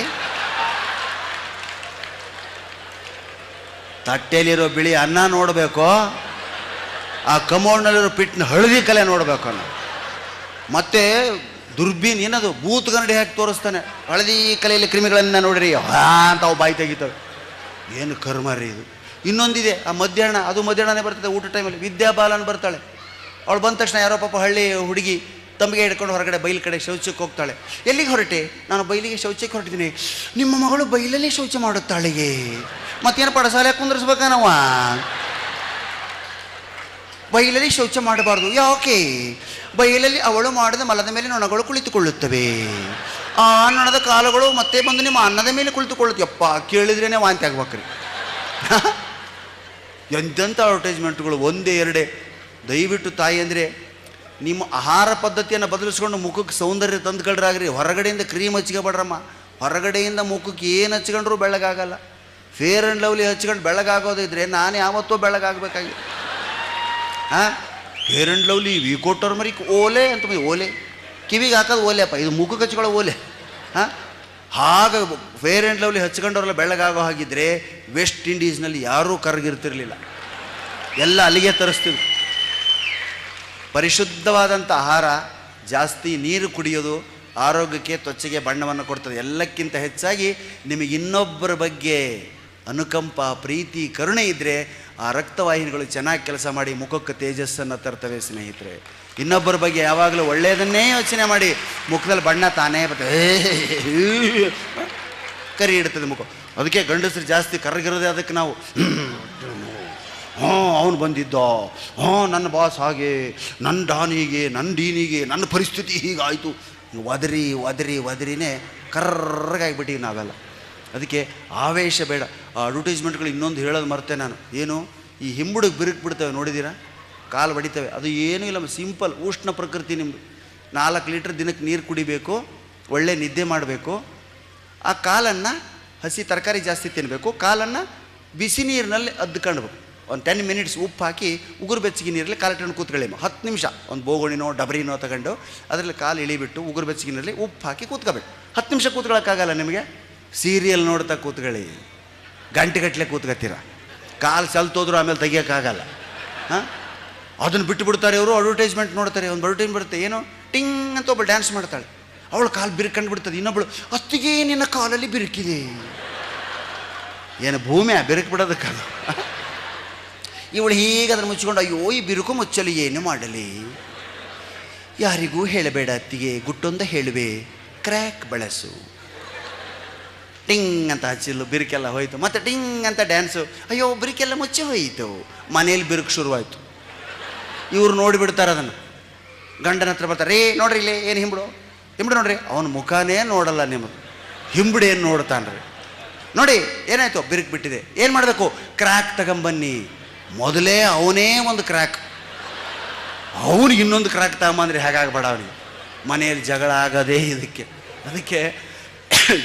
ತಟ್ಟೆಯಲ್ಲಿರೋ ಬಿಳಿ ಅನ್ನ ನೋಡಬೇಕು, ಆ ಕಮೋಡ್ನಲ್ಲಿರೋ ಪಿಟ್ನ ಹಳದಿ ಕಲೆ ನೋಡಬೇಕು. ಮತ್ತೆ ದುರ್ಬೀನ್ ಏನದು ಬೂತ್ ಗನ್ನಡಿ ಹಾಕಿ ತೋರಿಸ್ತಾನೆ, ಹಳದಿ ಕಲೆಯಲ್ಲಿ ಕ್ರಿಮಿಗಳನ್ನು ನೋಡ್ರಿ ಅಂತ ಅವು ಬಾಯಿ ತೆಗಿತವೆ. ಏನು ಕರ್ಮ ರೀ ಇದು. ಇನ್ನೊಂದಿದೆ ಆ ಮಧ್ಯಾಹ್ನ, ಅದು ಮಧ್ಯಾಹ್ನನೇ ಬರ್ತದೆ ಊಟ ಟೈಮಲ್ಲಿ. ವಿದ್ಯಾಬಾಲನ್ ಬರ್ತಾಳೆ, ಅವಳು ಬಂದ ತಕ್ಷಣ ಯಾರೋ ಪಾಪ ಹಳ್ಳಿ ಹುಡುಗಿ ತಂಬಿಗೆ ಹಿಡ್ಕೊಂಡು ಹೊರಗಡೆ ಬೈಲ್ ಕಡೆ ಶೌಚಕ್ಕೆ ಹೋಗ್ತಾಳೆ. ಎಲ್ಲಿಗೆ ಹೊರಟೆ? ನಾನು ಬೈಲಿಗೆ ಶೌಚಕ್ಕೆ ಹೊರಟಿದ್ದೀನಿ. ನಿಮ್ಮ ಮಗಳು ಬೈಲಲ್ಲಿ ಶೌಚ ಮಾಡುತ್ತಾಳೆಗೆ, ಮತ್ತೇನು ಪಡಸಾಲೆ ಕುಂದ್ರಿಸ್ಬೇಕ ನಾವ? ಬೈಲಲ್ಲಿ ಶೌಚ ಮಾಡಬಾರ್ದು. ಯಾಕೆ? ಬೈಲಲ್ಲಿ ಅವಳು ಮಾಡಿದ ಮಲದ ಮೇಲೆ ನೊಣಗಳು ಕುಳಿತುಕೊಳ್ಳುತ್ತವೆ, ಆ ನೊಣದ ಕಾಲುಗಳು ಮತ್ತೆ ಬಂದು ನಿಮ್ಮ ಅನ್ನದ ಮೇಲೆ ಕುಳಿತುಕೊಳ್ಳುತ್ತೆ. ಯಪ್ಪ ಕೇಳಿದ್ರೇ ವಾಂತಿ ಆಗ್ಬೇಕ್ರಿ. ಎಂತೆಂಥ ಅಡ್ವರ್ಟೈಸ್ಮೆಂಟ್ಗಳು, ಒಂದೇ ಎರಡೇ. ದಯವಿಟ್ಟು ತಾಯಿ ಅಂದರೆ ನಿಮ್ಮ ಆಹಾರ ಪದ್ಧತಿಯನ್ನು ಬದಲಿಸ್ಕೊಂಡು ಮುಖಕ್ಕೆ ಸೌಂದರ್ಯ ತಂದುಕೊಳ್ರಾಗ್ರಿ. ಹೊರಗಡೆಯಿಂದ ಕ್ರೀಮ್ ಹಚ್ಕೊಬೇಡ್ರಮ್ಮ. ಹೊರಗಡೆಯಿಂದ ಮುಖಕ್ಕೆ ಏನು ಹಚ್ಕೊಂಡ್ರೂ ಬೆಳಗಾಗಲ್ಲ. ಫೇರ್ ಆ್ಯಂಡ್ ಲವ್ಲಿ ಹಚ್ಕೊಂಡು ಬೆಳಗಾಗೋದಿದ್ರೆ ನಾನು ಯಾವತ್ತೂ ಬೆಳಗಾಗಬೇಕಾಗಿ. Fair and lovely, Vicco turmeric, ಓಲೆ ಅಂತ ಓಲೆ ಕಿವಿಗೆ ಹಾಕೋದು ಓಲೆ ಅಪ್ಪ, ಇದು ಮುಖಕ್ಕೆ ಹಚ್ಕೊಳ್ಳೋ ಓಲೆ. ಹಾಗೆ ಫೇರ್ ಆ್ಯಂಡ್ ಲವ್ಲಿ ಹಚ್ಕೊಂಡವ್ರೆಲ್ಲ ಬೆಳಗಾಗೋ ಹಾಗಿದ್ರೆ ವೆಸ್ಟ್ ಇಂಡೀಸ್ನಲ್ಲಿ ಯಾರೂ ಕರಗಿರ್ತಿರ್ಲಿಲ್ಲ, ಎಲ್ಲ ಅಲ್ಲಿಗೆ ತರಿಸ್ತಿದ್ರು. ಪರಿಶುದ್ಧವಾದಂಥ ಆಹಾರ, ಜಾಸ್ತಿ ನೀರು ಕುಡಿಯೋದು ಆರೋಗ್ಯಕ್ಕೆ ತ್ವಚೆಗೆ ಬಣ್ಣವನ್ನು ಕೊಡ್ತದೆ. ಎಲ್ಲಕ್ಕಿಂತ ಹೆಚ್ಚಾಗಿ ನಿಮಗೆ ಇನ್ನೊಬ್ಬರ ಬಗ್ಗೆ ಅನುಕಂಪ, ಪ್ರೀತಿ, ಕರುಣೆ ಇದ್ದರೆ ಆ ರಕ್ತವಾಹಿನಿಗಳು ಚೆನ್ನಾಗಿ ಕೆಲಸ ಮಾಡಿ ಮುಖಕ್ಕೆ ತೇಜಸ್ಸನ್ನು ತರ್ತವೆ ಸ್ನೇಹಿತರೆ. ಇನ್ನೊಬ್ಬರ ಬಗ್ಗೆ ಯಾವಾಗಲೂ ಒಳ್ಳೆಯದನ್ನೇ ಯೋಚನೆ ಮಾಡಿ ಮುಖದಲ್ಲಿ ಬಣ್ಣ ತಾನೇ ಬರ್ತದೆ, ಕರಿ ಇಡ್ತದೆ ಮುಖ. ಅದಕ್ಕೆ ಗಂಡಸರು ಜಾಸ್ತಿ ಕರಗಿರೋದೇ ಅದಕ್ಕೆ. ನಾವು ಅವನು ಬಂದಿದ್ದ, ನನ್ನ ಬಾಸ್ ಹಾಗೆ, ನನ್ನ ಡಾನಿಗೆ, ನನ್ನ ಡೀನಿಗೆ, ನನ್ನ ಪರಿಸ್ಥಿತಿ ಹೀಗಾಯಿತು, ಒದರಿನೇ ಕರ್ರಗಾಗಿಬಿಟ್ಟಿವಿ ನಾವೆಲ್ಲ. ಅದಕ್ಕೆ ಆವೇಶ ಬೇಡ. ಆ ಅಡ್ವರ್ಟೈಸ್ಮೆಂಟ್ಗಳು ಇನ್ನೊಂದು ಹೇಳೋದು ಮರ್ತೆ ನಾನು. ಏನು ಈ ಹಿಂಬುಡಿಗೆ ಬಿರುಕು ಬಿಡ್ತವೆ ನೋಡಿದ್ದೀರಾ, ಕಾಲು ಬಡಿತವೆ. ಅದು ಏನೂ ಇಲ್ಲ, ಸಿಂಪಲ್ ಉಷ್ಣ ಪ್ರಕೃತಿ ನಿಮ್ಮದು. 4 ಲೀಟ್ರ್ ದಿನಕ್ಕೆ ನೀರು ಕುಡಿಬೇಕು, ಒಳ್ಳೆ ನಿದ್ದೆ ಮಾಡಬೇಕು, ಆ ಕಾಲನ್ನು ಹಸಿ ತರಕಾರಿ ಜಾಸ್ತಿ ತಿನ್ನಬೇಕು, ಕಾಲನ್ನು ಬಿಸಿ ನೀರಿನಲ್ಲಿ ಅದ್ದುಕೊಂಡ್ಬೇಕು. ಒಂದು 10 minutes ಉಪ್ಪು ಹಾಕಿ ಉಗುರು ಬೆಚ್ಚಗೆ ನೀರಲ್ಲಿ ಕಾಲಿಟ್ಟನ್ನು ಕೂತ್ಕೊಳ್ಳಿ. 10 ನಿಮಿಷ ಒಂದು ಬೋಗುಣಿನೋ ಡಬರಿನೋ ತಗೊಂಡು ಅದರಲ್ಲಿ ಕಾಲು ಇಳಿಬಿಟ್ಟು ಉಗುರು ಬೆಚ್ಚಗೆ ನೀರಲ್ಲಿ ಉಪ್ಪು ಹಾಕಿ ಕೂತ್ಕೋಬೇಕು. 10 ನಿಮಿಷ ಕೂತ್ಕೊಳ್ಳೋಕ್ಕಾಗಲ್ಲ ನಿಮಗೆ. ಸೀರಿಯಲ್ ನೋಡ್ತಾ ಕೂತ್ಕೊಳ್ಳಿ, ಗಂಟೆಗಟ್ಟಲೆ ಕೂತ್ಕೊತೀರ, ಕಾಲು ಸಲ್ತೋದ್ರು ಆಮೇಲೆ ತೆಗಿಯೋಕ್ಕಾಗಲ್ಲ. ಅದನ್ನು ಬಿಟ್ಟುಬಿಡ್ತಾರೆ ಇವರು. ಅಡ್ವರ್ಟೈಸ್ಮೆಂಟ್ ನೋಡ್ತಾರೆ, ಒಂದು ಅಡ್ವರ್ಟೈಸ್ಮೆಂಟ್ ಬರುತ್ತೆ, ಏನೋ ಟಿಂಗ್ ಅಂತ ಒಬ್ಬಳು ಡ್ಯಾನ್ಸ್ ಮಾಡ್ತಾಳೆ, ಅವಳು ಕಾಲು ಬಿರುಕಂಡು ಬಿಡ್ತದೆ. ಇನ್ನೊಬ್ಬಳು, ಅತ್ತಿಗೆ ನಿನ್ನ ಕಾಲಲ್ಲಿ ಬಿರುಕಿದೆ. ಏನು ಭೂಮಿಯ ಬಿರುಕು ಬಿಡೋದಕ್ಕಲ್ಲ. ಇವಳು ಹೀಗೆ ಅದನ್ನು ಮುಚ್ಕೊಂಡು, ಅಯ್ಯೋ ಈ ಬಿರುಕು ಮುಚ್ಚಲಿ ಏನು ಮಾಡಲಿ, ಯಾರಿಗೂ ಹೇಳಬೇಡ ಅತ್ತಿಗೆ, ಗುಟ್ಟೊಂದ ಹೇಳುವೆ, ಕ್ರ್ಯಾಕ್ ಬಳಸು. ಟಿಂಗ್ ಅಂತ ಹಚ್ಚಿಲ್ಲು, ಬಿರುಕೆಲ್ಲ ಹೋಯಿತು. ಮತ್ತು ಟಿಂಗ್ ಅಂತ ಡ್ಯಾನ್ಸು, ಅಯ್ಯೋ ಬಿರುಕೆಲ್ಲ ಮುಚ್ಚಿ ಹೋಯಿತು. ಮನೇಲಿ ಬಿರುಕು ಶುರುವಾಯಿತು. ಇವ್ರು ನೋಡಿಬಿಡ್ತಾರೆ ಅದನ್ನು. ಗಂಡನ ಹತ್ರ ಬರ್ತಾರೆ, ರೇ ನೋಡ್ರಿ ಇಲ್ಲಿ ಏನು ಹಿಂಬಿಡು ನೋಡ್ರಿ. ಅವನ ಮುಖನೇ ನೋಡಲ್ಲ, ನಿಮ್ಮದು ಹಿಂಬಿಡು ಏನು ನೋಡ್ತಾನ್ರಿ. ನೋಡಿ ಏನಾಯಿತು, ಬಿರುಕು ಬಿಟ್ಟಿದೆ, ಏನು ಮಾಡಬೇಕು, ಕ್ರ್ಯಾಕ್ ತಗೊಂಬನ್ನಿ. ಮೊದಲೇ ಅವನೇ ಒಂದು ಕ್ರ್ಯಾಕ್, ಅವನಿಗೆ ಇನ್ನೊಂದು ಕ್ರ್ಯಾಕ್ ತಗೊಂಬಂದ್ರೆ ಹೇಗಾಗಬೇಡ ಅವನಿಗೆ. ಮನೆಯಲ್ಲಿ ಜಗಳ ಆಗೋದೇ ಇದಕ್ಕೆ. ಅದಕ್ಕೆ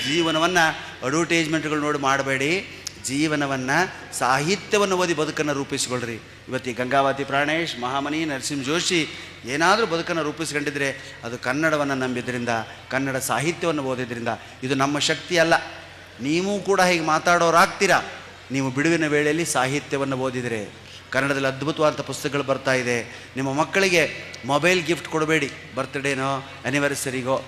ಜೀವನವನ್ನು ಅಡ್ವರ್ಟೈಸ್ಮೆಂಟ್ಗಳು ನೋಡಿ ಮಾಡಬೇಡಿ. ಜೀವನವನ್ನು, ಸಾಹಿತ್ಯವನ್ನು ಓದಿ ಬದುಕನ್ನು ರೂಪಿಸಿಕೊಳ್ಳ್ರಿ. ಇವತ್ತು ಈ ಗಂಗಾವತಿ ಪ್ರಾಣೇಶ್, ಮಹಾಮನಿ, ನರಸಿಂಹ ಜೋಶಿ ಏನಾದರೂ ಬದುಕನ್ನು ರೂಪಿಸ್ಕೊಂಡಿದ್ರೆ ಅದು ಕನ್ನಡವನ್ನು ನಂಬಿದ್ರಿಂದ, ಕನ್ನಡ ಸಾಹಿತ್ಯವನ್ನು ಓದಿದ್ರಿಂದ. ಇದು ನಮ್ಮ ಶಕ್ತಿ ಅಲ್ಲ. ನೀವು ಕೂಡ ಹೀಗೆ ಮಾತಾಡೋರಾಗ್ತೀರಾ ನೀವು ಬಿಡುವಿನ ವೇಳೆಯಲ್ಲಿ ಸಾಹಿತ್ಯವನ್ನು ಓದಿದರೆ. ಕನ್ನಡದಲ್ಲಿ ಅದ್ಭುತವಾದಂಥ ಪುಸ್ತಕಗಳು ಬರ್ತಾ ಇದೆ. ನಿಮ್ಮ ಮಕ್ಕಳಿಗೆ ಮೊಬೈಲ್ ಗಿಫ್ಟ್ ಕೊಡಬೇಡಿ, ಬರ್ತ್ಡೇನೋ ಆ್ಯನಿವರ್ಸರಿಗೋ,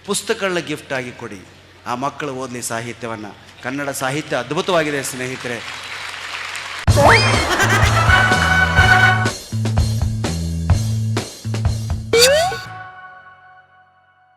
ಪುಸ್ತಕಗಳನ್ನ ಗಿಫ್ಟ್ ಆಗಿ ಕೊಡಿ. ಆ ಮಕ್ಕಳು ಓದಲಿ ಸಾಹಿತ್ಯವನ್ನು. ಕನ್ನಡ ಸಾಹಿತ್ಯ ಅದ್ಭುತವಾಗಿದೆ ಸ್ನೇಹಿತರೆ.